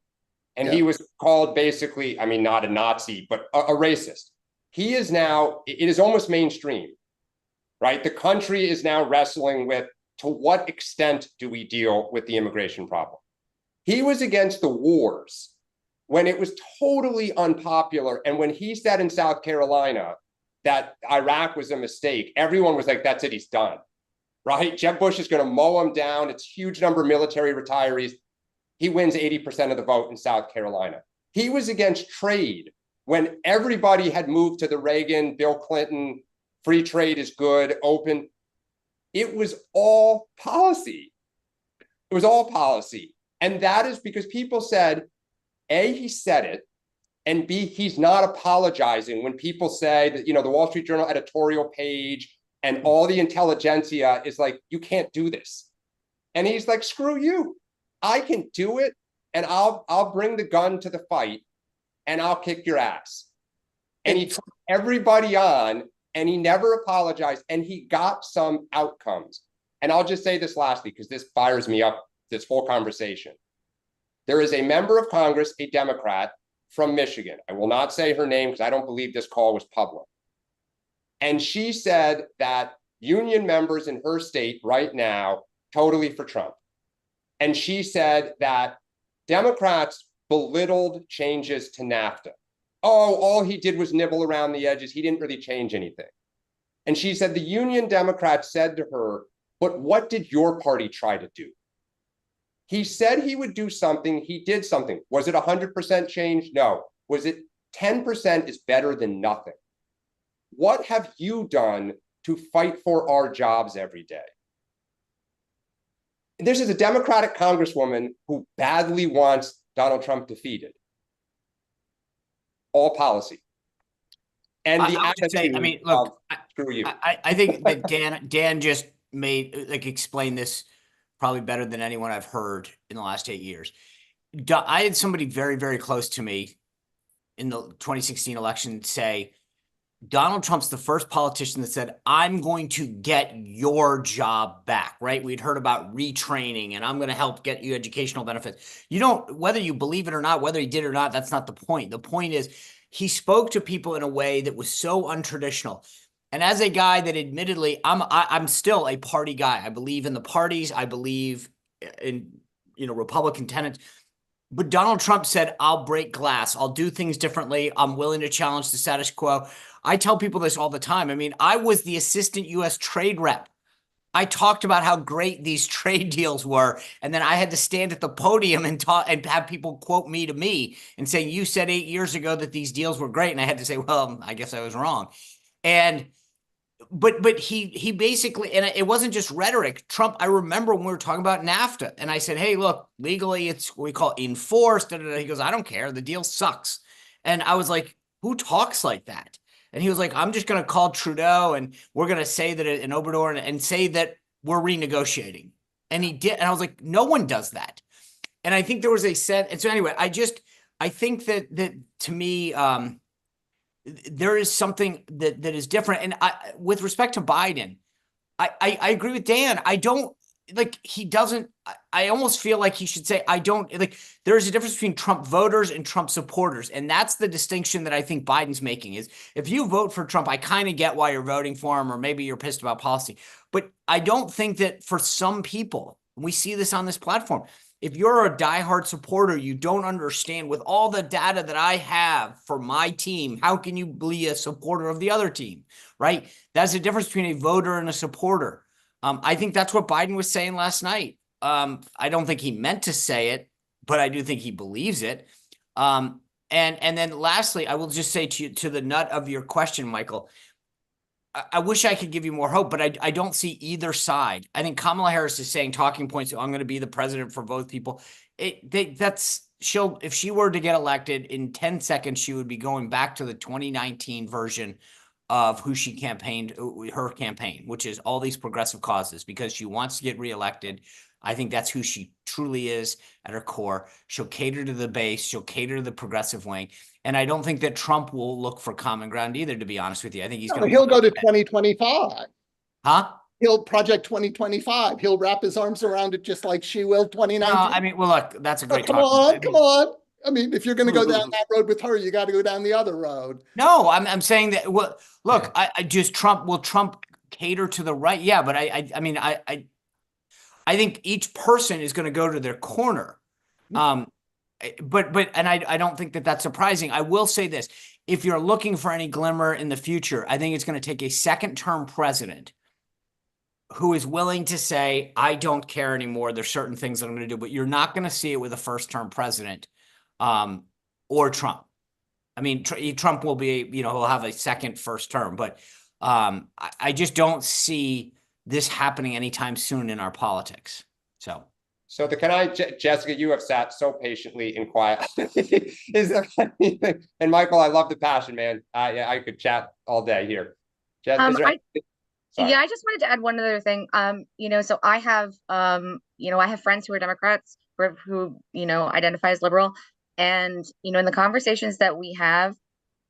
and he was called basically, I mean, not a Nazi, but a racist. He is now, it is almost mainstream, right? The country is now wrestling with, to what extent do we deal with the immigration problem? He was against the wars when it was totally unpopular. And when he said in South Carolina that Iraq was a mistake, everyone was like, that's it, he's done, right? Jeb Bush is going to mow him down. It's a huge number of military retirees. He wins 80% of the vote in South Carolina. He was against trade when everybody had moved to the Reagan, Bill Clinton, free trade is good, open. It was all policy. It was all policy. And that is because people said, A, he said it, and B, he's not apologizing when people say that, the Wall Street Journal editorial page and all the intelligentsia is like, you can't do this. And he's like, screw you. I can do it, and I'll bring the gun to the fight, and I'll kick your ass. And he took everybody on, and he never apologized, and he got some outcomes. And I'll just say this lastly, because this fires me up, this whole conversation. There is a member of Congress, a Democrat from Michigan. I will not say her name because I don't believe this call was public. And she said that union members in her state right now, totally for Trump. And she said that Democrats belittled changes to NAFTA. Oh, all he did was nibble around the edges. He didn't really change anything. And she said the union Democrats said to her, but what did your party try to do? He said he would do something. He did something. Was it 100% change? No. Was it 10% is better than nothing? What have you done to fight for our jobs every day? This is a Democratic congresswoman who badly wants Donald Trump defeated. All policy. And the attitude look, screw you. I think that Dan just explained this probably better than anyone I've heard in the last 8 years. I had somebody very, very close to me in the 2016 election say, Donald Trump's the first politician that said, I'm going to get your job back, right? We'd heard about retraining and I'm going to help get you educational benefits. You don't, whether you believe it or not, whether he did or not, that's not the point. The point is he spoke to people in a way that was so untraditional. And as a guy that admittedly, I'm still a party guy. I believe in the parties. I believe in, Republican tenets. But Donald Trump said, I'll break glass. I'll do things differently. I'm willing to challenge the status quo. I tell people this all the time. I mean, I was the assistant U.S. trade rep. I talked about how great these trade deals were. And then I had to stand at the podium and talk and have people quote me to me and say, you said 8 years ago that these deals were great. And I had to say, well, I guess I was wrong. And but he basically, and it wasn't just rhetoric. Trump, I remember when we were talking about NAFTA and I said, hey, look, legally it's what we call enforced. He goes, I don't care. The deal sucks. And I was like, who talks like that? And he was like, I'm just going to call Trudeau and we're going to say that in Obrador and say that we're renegotiating. And he did. And I was like, no one does that. And I think there was a set. And so anyway, I think that to me, there is something that is different. And with respect to Biden, I agree with Dan. I don't like, he doesn't, I almost feel like he should say, I don't like, there's a difference between Trump voters and Trump supporters. And that's the distinction that I think Biden's making is if you vote for Trump, I kind of get why you're voting for him, or maybe you're pissed about policy, but I don't think that for some people, we see this on this platform. If you're a diehard supporter, you don't understand with all the data that I have for my team, how can you be a supporter of the other team, right? That's the difference between a voter and a supporter. I think that's what Biden was saying last night. I don't think he meant to say it, but I do think he believes it. And then lastly, I will just say to the nut of your question, Michael, I wish I could give you more hope, but I don't see either side. I think Kamala Harris is saying talking points. I'm going to be the president for both people. If she were to get elected in 10 seconds, she would be going back to the 2019 version of who she campaigned, her campaign, which is all these progressive causes because she wants to get reelected. I think that's who she truly is at her core. She'll cater to the base. She'll cater to the progressive wing. And I don't think that Trump will look for common ground either, to be honest with you. I think he'll go to 2025. Huh? He'll project 2025. He'll wrap his arms around it just like she will 2019. No, I mean, well, look, that's a great come on. I mean, if you're going to go down that road with her, you got to go down the other road. No, I'm saying that. Well, look, I just will Trump cater to the right? Yeah, but I mean, I think each person is going to go to their corner. But I don't think that that's surprising. I will say this: if you're looking for any glimmer in the future, I think it's going to take a second-term president who is willing to say, "I don't care anymore. There's certain things that I'm going to do," but you're not going to see it with a first-term president. Or Trump. I mean, Trump will be, he'll have a second first term, but I just don't see this happening anytime soon in our politics. So Jessica, you have sat so patiently and quietly. Is there anything? And Michael, I love the passion, man. I could chat all day here. Yeah, I just wanted to add one other thing. So I have, I have friends who are Democrats who identify as liberal. And, in the conversations that we have,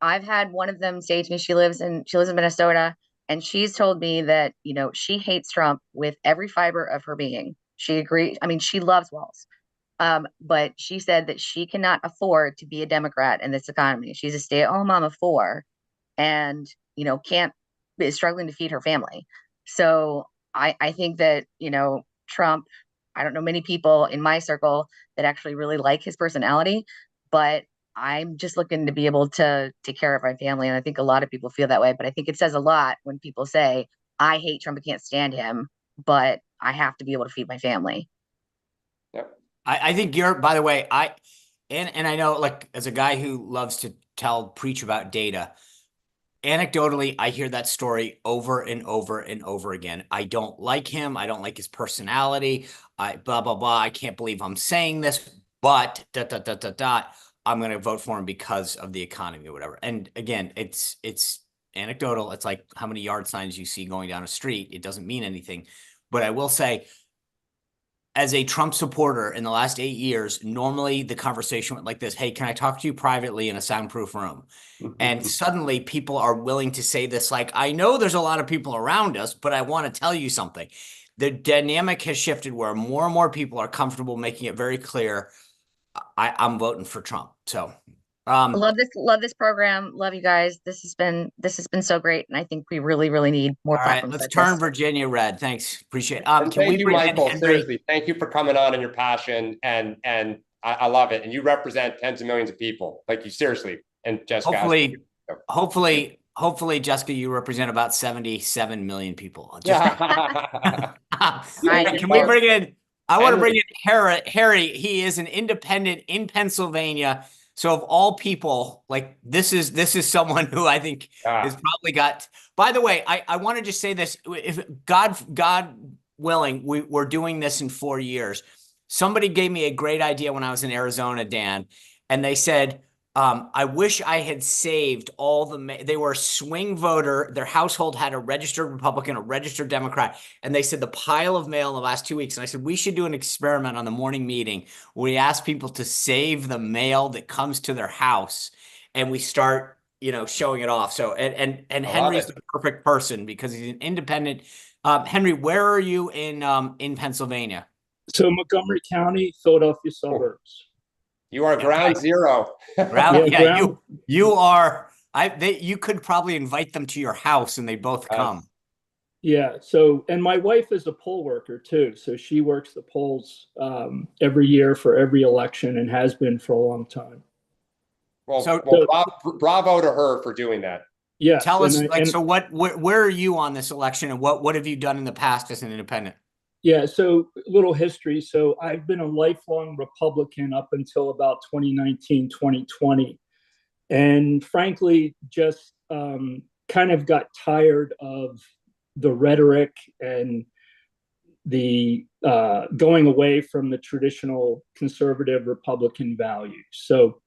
I've had one of them say to me, she lives in Minnesota, and she's told me that, she hates Trump with every fiber of her being. She agrees. I mean, she loves Walz. But she said that she cannot afford to be a Democrat in this economy. She's a stay-at-home mom of 4 and, is struggling to feed her family. So I think that, Trump, I don't know many people in my circle that actually really like his personality, but I'm just looking to be able to take care of my family. And I think a lot of people feel that way, but I think it says a lot when people say, I hate Trump, I can't stand him, but I have to be able to feed my family. Yep. I think by the way, and I know, like, as a guy who loves to preach about data, anecdotally, I hear that story over and over and over again. I don't like him. I don't like his personality. Blah, blah, blah. I can't believe I'm saying this, but ... I'm going to vote for him because of the economy or whatever. And again, it's anecdotal. It's like how many yard signs you see going down a street. It doesn't mean anything. But I will say, as a Trump supporter in the last 8 years, normally the conversation went like this: "Hey, can I talk to you privately in a soundproof room?" And suddenly people are willing to say this, like, "I know there's a lot of people around us, but I want to tell you something." The dynamic has shifted where more and more people are comfortable making it very clear, I'm voting for Trump. So, love this program. Love you guys. This has been so great, and I think we really need more all right, platforms let's like turn this. Virginia red. Thanks, appreciate it. And Can thank we you, bring Michael. in Henry? Seriously, thank you for coming on and your passion, and I love it. And you represent tens of millions of people. Like, you seriously. And Jessica, Hopefully, Jessica, you represent about 77 million people. yeah. Can we bring in? I want to bring in Harry. He is an independent in Pennsylvania. So of all people, like, this is someone who I think has probably got. By the way, I want to just say this: if God willing, we're doing this in 4 years. Somebody gave me a great idea when I was in Arizona, Dan, and they said, I wish I had saved all they were a swing voter. Their household had a registered Republican, a registered Democrat. And they said the pile of mail in the last 2 weeks. And I said, we should do an experiment on the morning meeting where we ask people to save the mail that comes to their house. And we start, showing it off. So, and Henry's the perfect person because he's an independent. Henry, where are you in Pennsylvania? So Montgomery County, Philadelphia suburbs. You are ground zero. You are. You could probably invite them to your house and they both come. Yeah. So, and my wife is a poll worker too. So she works the polls every year for every election and has been for a long time. Well, bravo to her for doing that. Yeah. Tell us, where are you on this election, and what have you done in the past as an independent? Yeah, so a little history. So I've been a lifelong Republican up until about 2019, 2020. And frankly, just kind of got tired of the rhetoric and the going away from the traditional conservative Republican values. So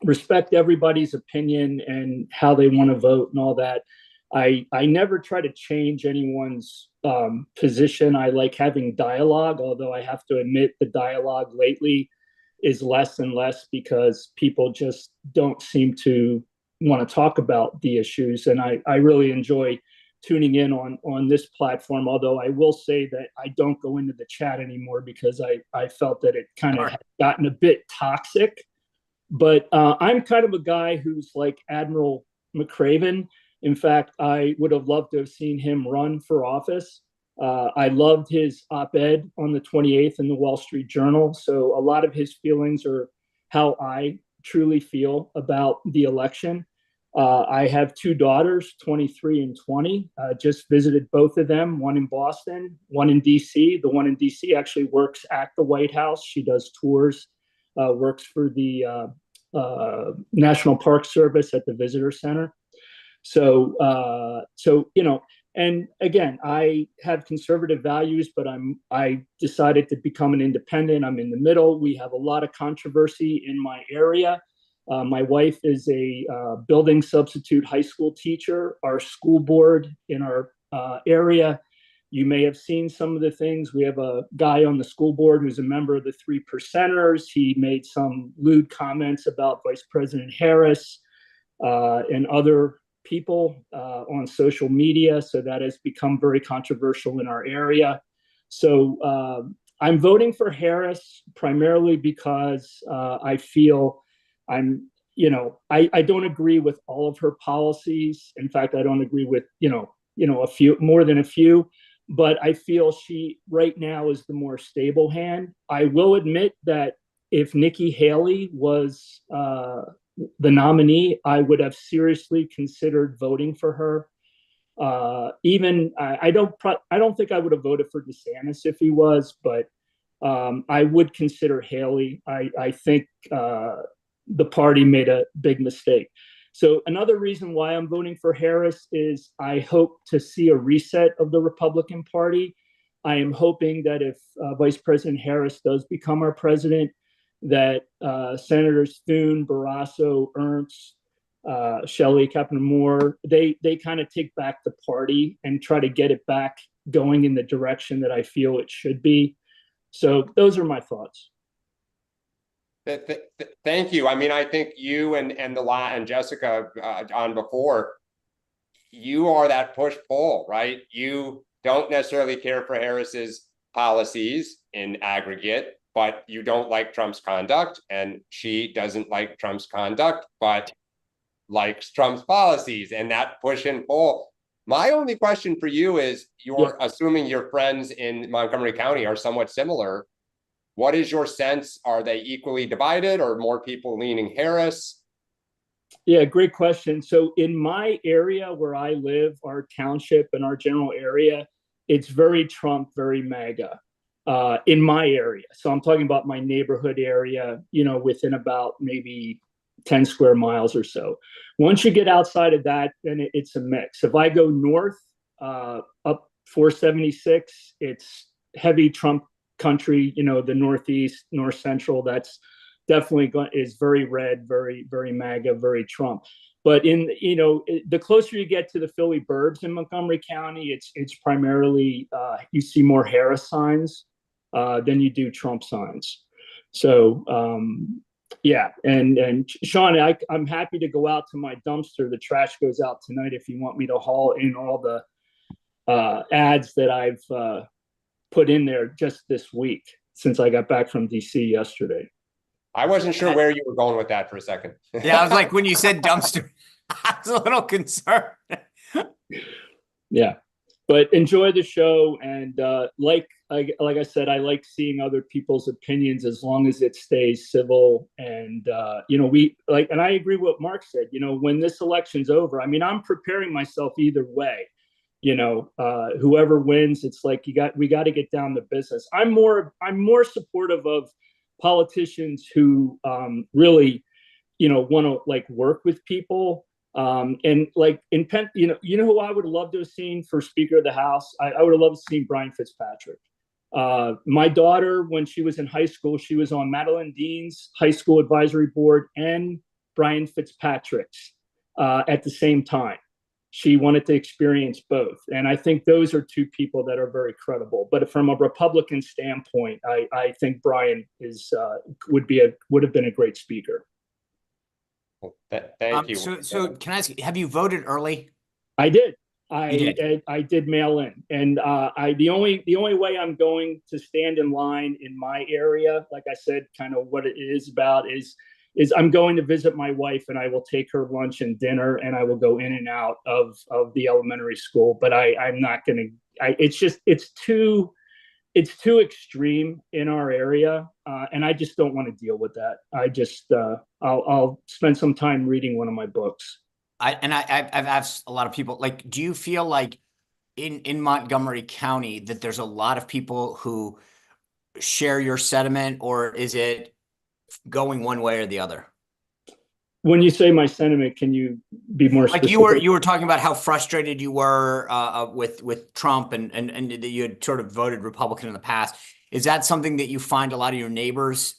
respect everybody's opinion and how they want to vote and all that. I never try to change anyone's position. I like having dialogue, although I have to admit the dialogue lately is less and less because people just don't seem to want to talk about the issues. And I really enjoy tuning in on this platform, although I will say that I don't go into the chat anymore because I felt that it kind of had gotten a bit toxic. But I'm kind of a guy who's like Admiral McCraven. In fact, I would have loved to have seen him run for office. I loved his op-ed on the 28th in the Wall Street Journal. So a lot of his feelings are how I truly feel about the election. I have 2 daughters, 23 and 20. Just visited both of them, one in Boston, one in DC. The one in DC actually works at the White House. She does tours, works for the National Park Service at the Visitor Center. So and again, I have conservative values, but I decided to become an independent. I'm in the middle. We have a lot of controversy in my area. My wife is a building substitute high school teacher. Our school board in our area, you may have seen some of the things. We have a guy on the school board who's a member of the 3 Percenters. He made some lewd comments about Vice President Harris and other people on social media. So that has become very controversial in our area. So I'm voting for Harris primarily because I feel I don't agree with all of her policies. In fact, I don't agree with, a few, more than a few, but I feel she right now is the more stable hand. I will admit that if Nikki Haley was the nominee, I would have seriously considered voting for her. I don't think I would have voted for DeSantis if he was, but I would consider Haley. I think the party made a big mistake. So another reason why I'm voting for Harris is I hope to see a reset of the Republican Party. I am hoping that if Vice President Harris does become our president, that Senators Thune, Barrasso, Ernst, Shelley, Kaplan-Moore, they kind of take back the party and try to get it back going in the direction that I feel it should be. So those are my thoughts. Thank you. I mean, I think you and Jessica on before, you are that push pull, right? You don't necessarily care for Harris's policies in aggregate, but you don't like Trump's conduct, and she doesn't like Trump's conduct, but likes Trump's policies, and that push and pull. My only question for you is, you're assuming your friends in Montgomery County are somewhat similar. What is your sense? Are they equally divided, or more people leaning Harris? Yeah, great question. So in my area where I live, our township and our general area, it's very Trump, very MAGA in my area. So I'm talking about my neighborhood area, you know, within about maybe 10 square miles or so. Once you get outside of that, then it's a mix. If I go north, up 476, it's heavy Trump country, you know, the Northeast, North Central, that's definitely is very red, very, very MAGA, very Trump. But in, you know, the closer you get to the Philly burbs in Montgomery County, it's primarily, you see more Harris signs than you do Trump signs. So, yeah, and Sean, I'm happy to go out to my dumpster. The trash goes out tonight if you want me to haul in all the ads that I've put in there just this week since I got back from DC yesterday. I wasn't sure where you were going with that for a second. Yeah, I was like, when you said dumpster, I was a little concerned. Yeah, but enjoy the show, and like I said, I like seeing other people's opinions as long as it stays civil. And you know, and I agree with what Mark said. You know, when this election's over, I mean, I'm preparing myself either way. You know, whoever wins, it's like we got to get down to business. I'm more supportive of politicians who really, you know, want to like work with people. And like in Penn, you know who I would love to have seen for Speaker of the House? I would have loved to see Brian Fitzpatrick. My daughter, when she was in high school, she was on Madeline Dean's high school advisory board and Brian Fitzpatrick's at the same time. She wanted to experience both. And I think those are two people that are very credible. But from a Republican standpoint, I think Brian would have been a great speaker. Thank you. So can I ask, have you voted early? I did. I did mail in, and the only way I'm going to stand in line in my area, like I said, kind of what it is about is I'm going to visit my wife, and I will take her lunch and dinner, and I will go in and out of the elementary school. But I'm not going to. It's too extreme in our area, and I just don't want to deal with that. I'll spend some time reading one of my books. I've asked a lot of people, like, do you feel like in Montgomery County that there's a lot of people who share your sentiment, or is it going one way or the other? When you say my sentiment, can you be more specific? Like you were talking about how frustrated you were with Trump and that you had sort of voted Republican in the past. Is that something that you find a lot of your neighbors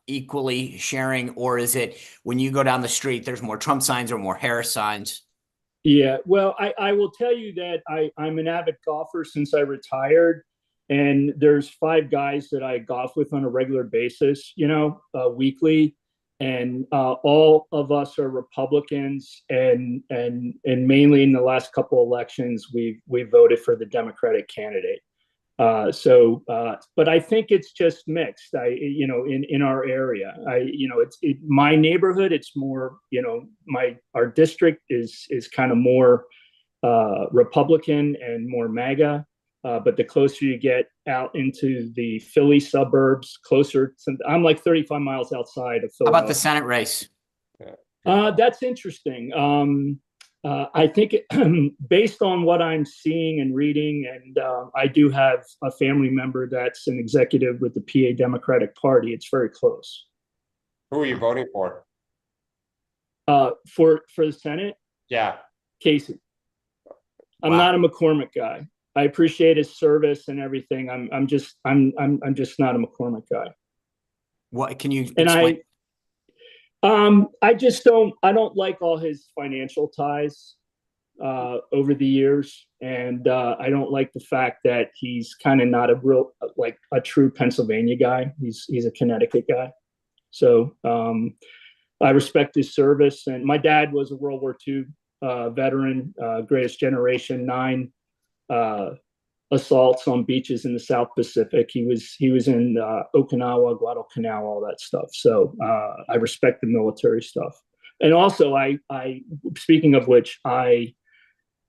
equally sharing, or is it when you go down the street, there's more Trump signs or more Harris signs? Yeah, well, I will tell you that I'm an avid golfer since I retired. And there's 5 guys that I golf with on a regular basis, you know, weekly. And all of us are Republicans, and mainly in the last couple elections, we voted for the Democratic candidate. But I think it's just mixed. In our area, my neighborhood, it's more, you know, our district is kind of more Republican and more MAGA. But the closer you get out into the Philly suburbs, I'm like 35 miles outside of Philadelphia. How about the Senate race? That's interesting. I think based on what I'm seeing and reading, and I do have a family member that's an executive with the PA Democratic Party, it's very close. Who are you voting for? For the Senate? Yeah. Casey. I'm not a McCormick guy. I appreciate his service and everything. I'm just not a McCormick guy. What can you explain? And I don't like all his financial ties. over the years, and I don't like the fact that he's kind of not a real, like a true Pennsylvania guy. He's a Connecticut guy. So I respect his service. And my dad was a World War II veteran, greatest generation, 9 assaults on beaches in the South Pacific. He was in Okinawa, Guadalcanal, all that stuff. So I respect the military stuff. And also, I speaking of which, I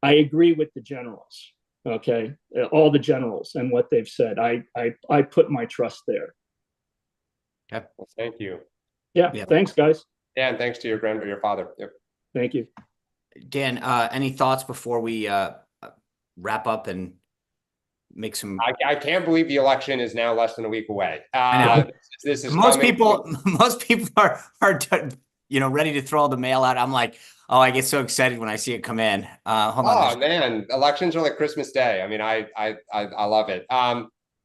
agree with the generals. Okay, all the generals and what they've said. I put my trust there. Okay. Well, thank you. Yeah. Thanks, guys. Dan, thanks to your father. Yep. Thank you. Dan, any thoughts before we wrap up and make some? I can't believe the election is now less than a week away. This is most coming. people are ready to throw the mail out. I'm like, oh, I get so excited when I see it come in. Hold on. Oh man, elections are like Christmas Day. I mean, I love it.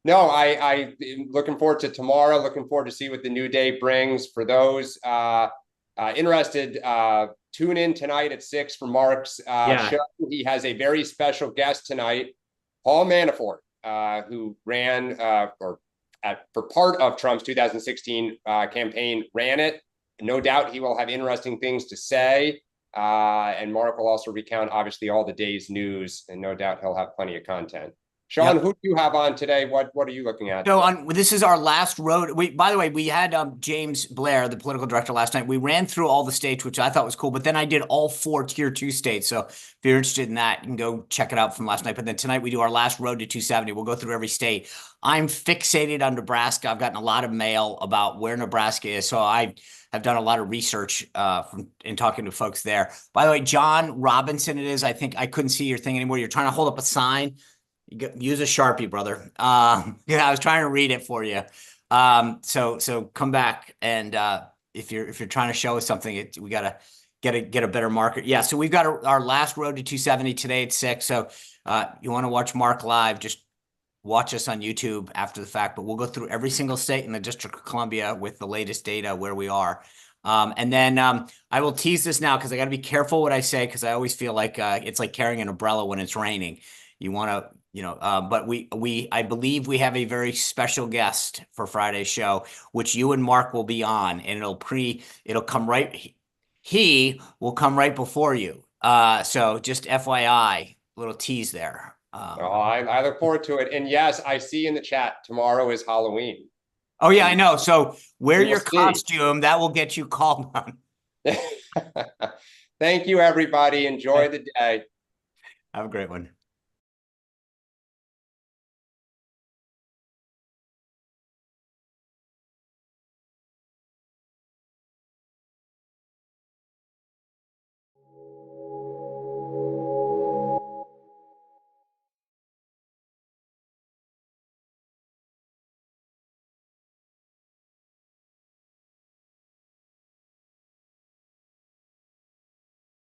No, I looking forward to tomorrow. Looking forward to see what the new day brings. For those interested, tune in tonight at 6 for Mark's show. He has a very special guest tonight, Paul Manafort, who ran for part of Trump's 2016 campaign, ran it. No doubt he will have interesting things to say. And Mark will also recount, obviously, all the day's news, and no doubt he'll have plenty of content. Sean, who do you have on today? What are you looking at? So this is our last road. By the way, we had James Blair, the political director, last night. We ran through all the states, which I thought was cool. But then I did all 4 tier 2 states. So if you're interested in that, you can go check it out from last night. But then tonight we do our last road to 270. We'll go through every state. I'm fixated on Nebraska. I've gotten a lot of mail about where Nebraska is. So I've done a lot of research in talking to folks there. By the way, John Robinson it is. I think I couldn't see your thing anymore. You're trying to hold up a sign. Use a Sharpie, brother. I was trying to read it for you. So come back, and if you're trying to show us something, we gotta get a better marker. Yeah. So we've got our last road to 270 today at 6. So you want to watch Mark live? Just watch us on YouTube after the fact. But we'll go through every single state in the District of Columbia with the latest data where we are. And then I will tease this now because I got to be careful what I say, because I always feel like it's like carrying an umbrella when it's raining. You want to. But I believe we have a very special guest for Friday's show, which you and Mark will be on, and it'll come right. He will come right before you. So just FYI, little tease there. I look forward to it. And yes, I see in the chat tomorrow is Halloween. Oh yeah, I know. So wear your costume. That will get you called on. Thank you, everybody. Enjoy the day. Have a great one.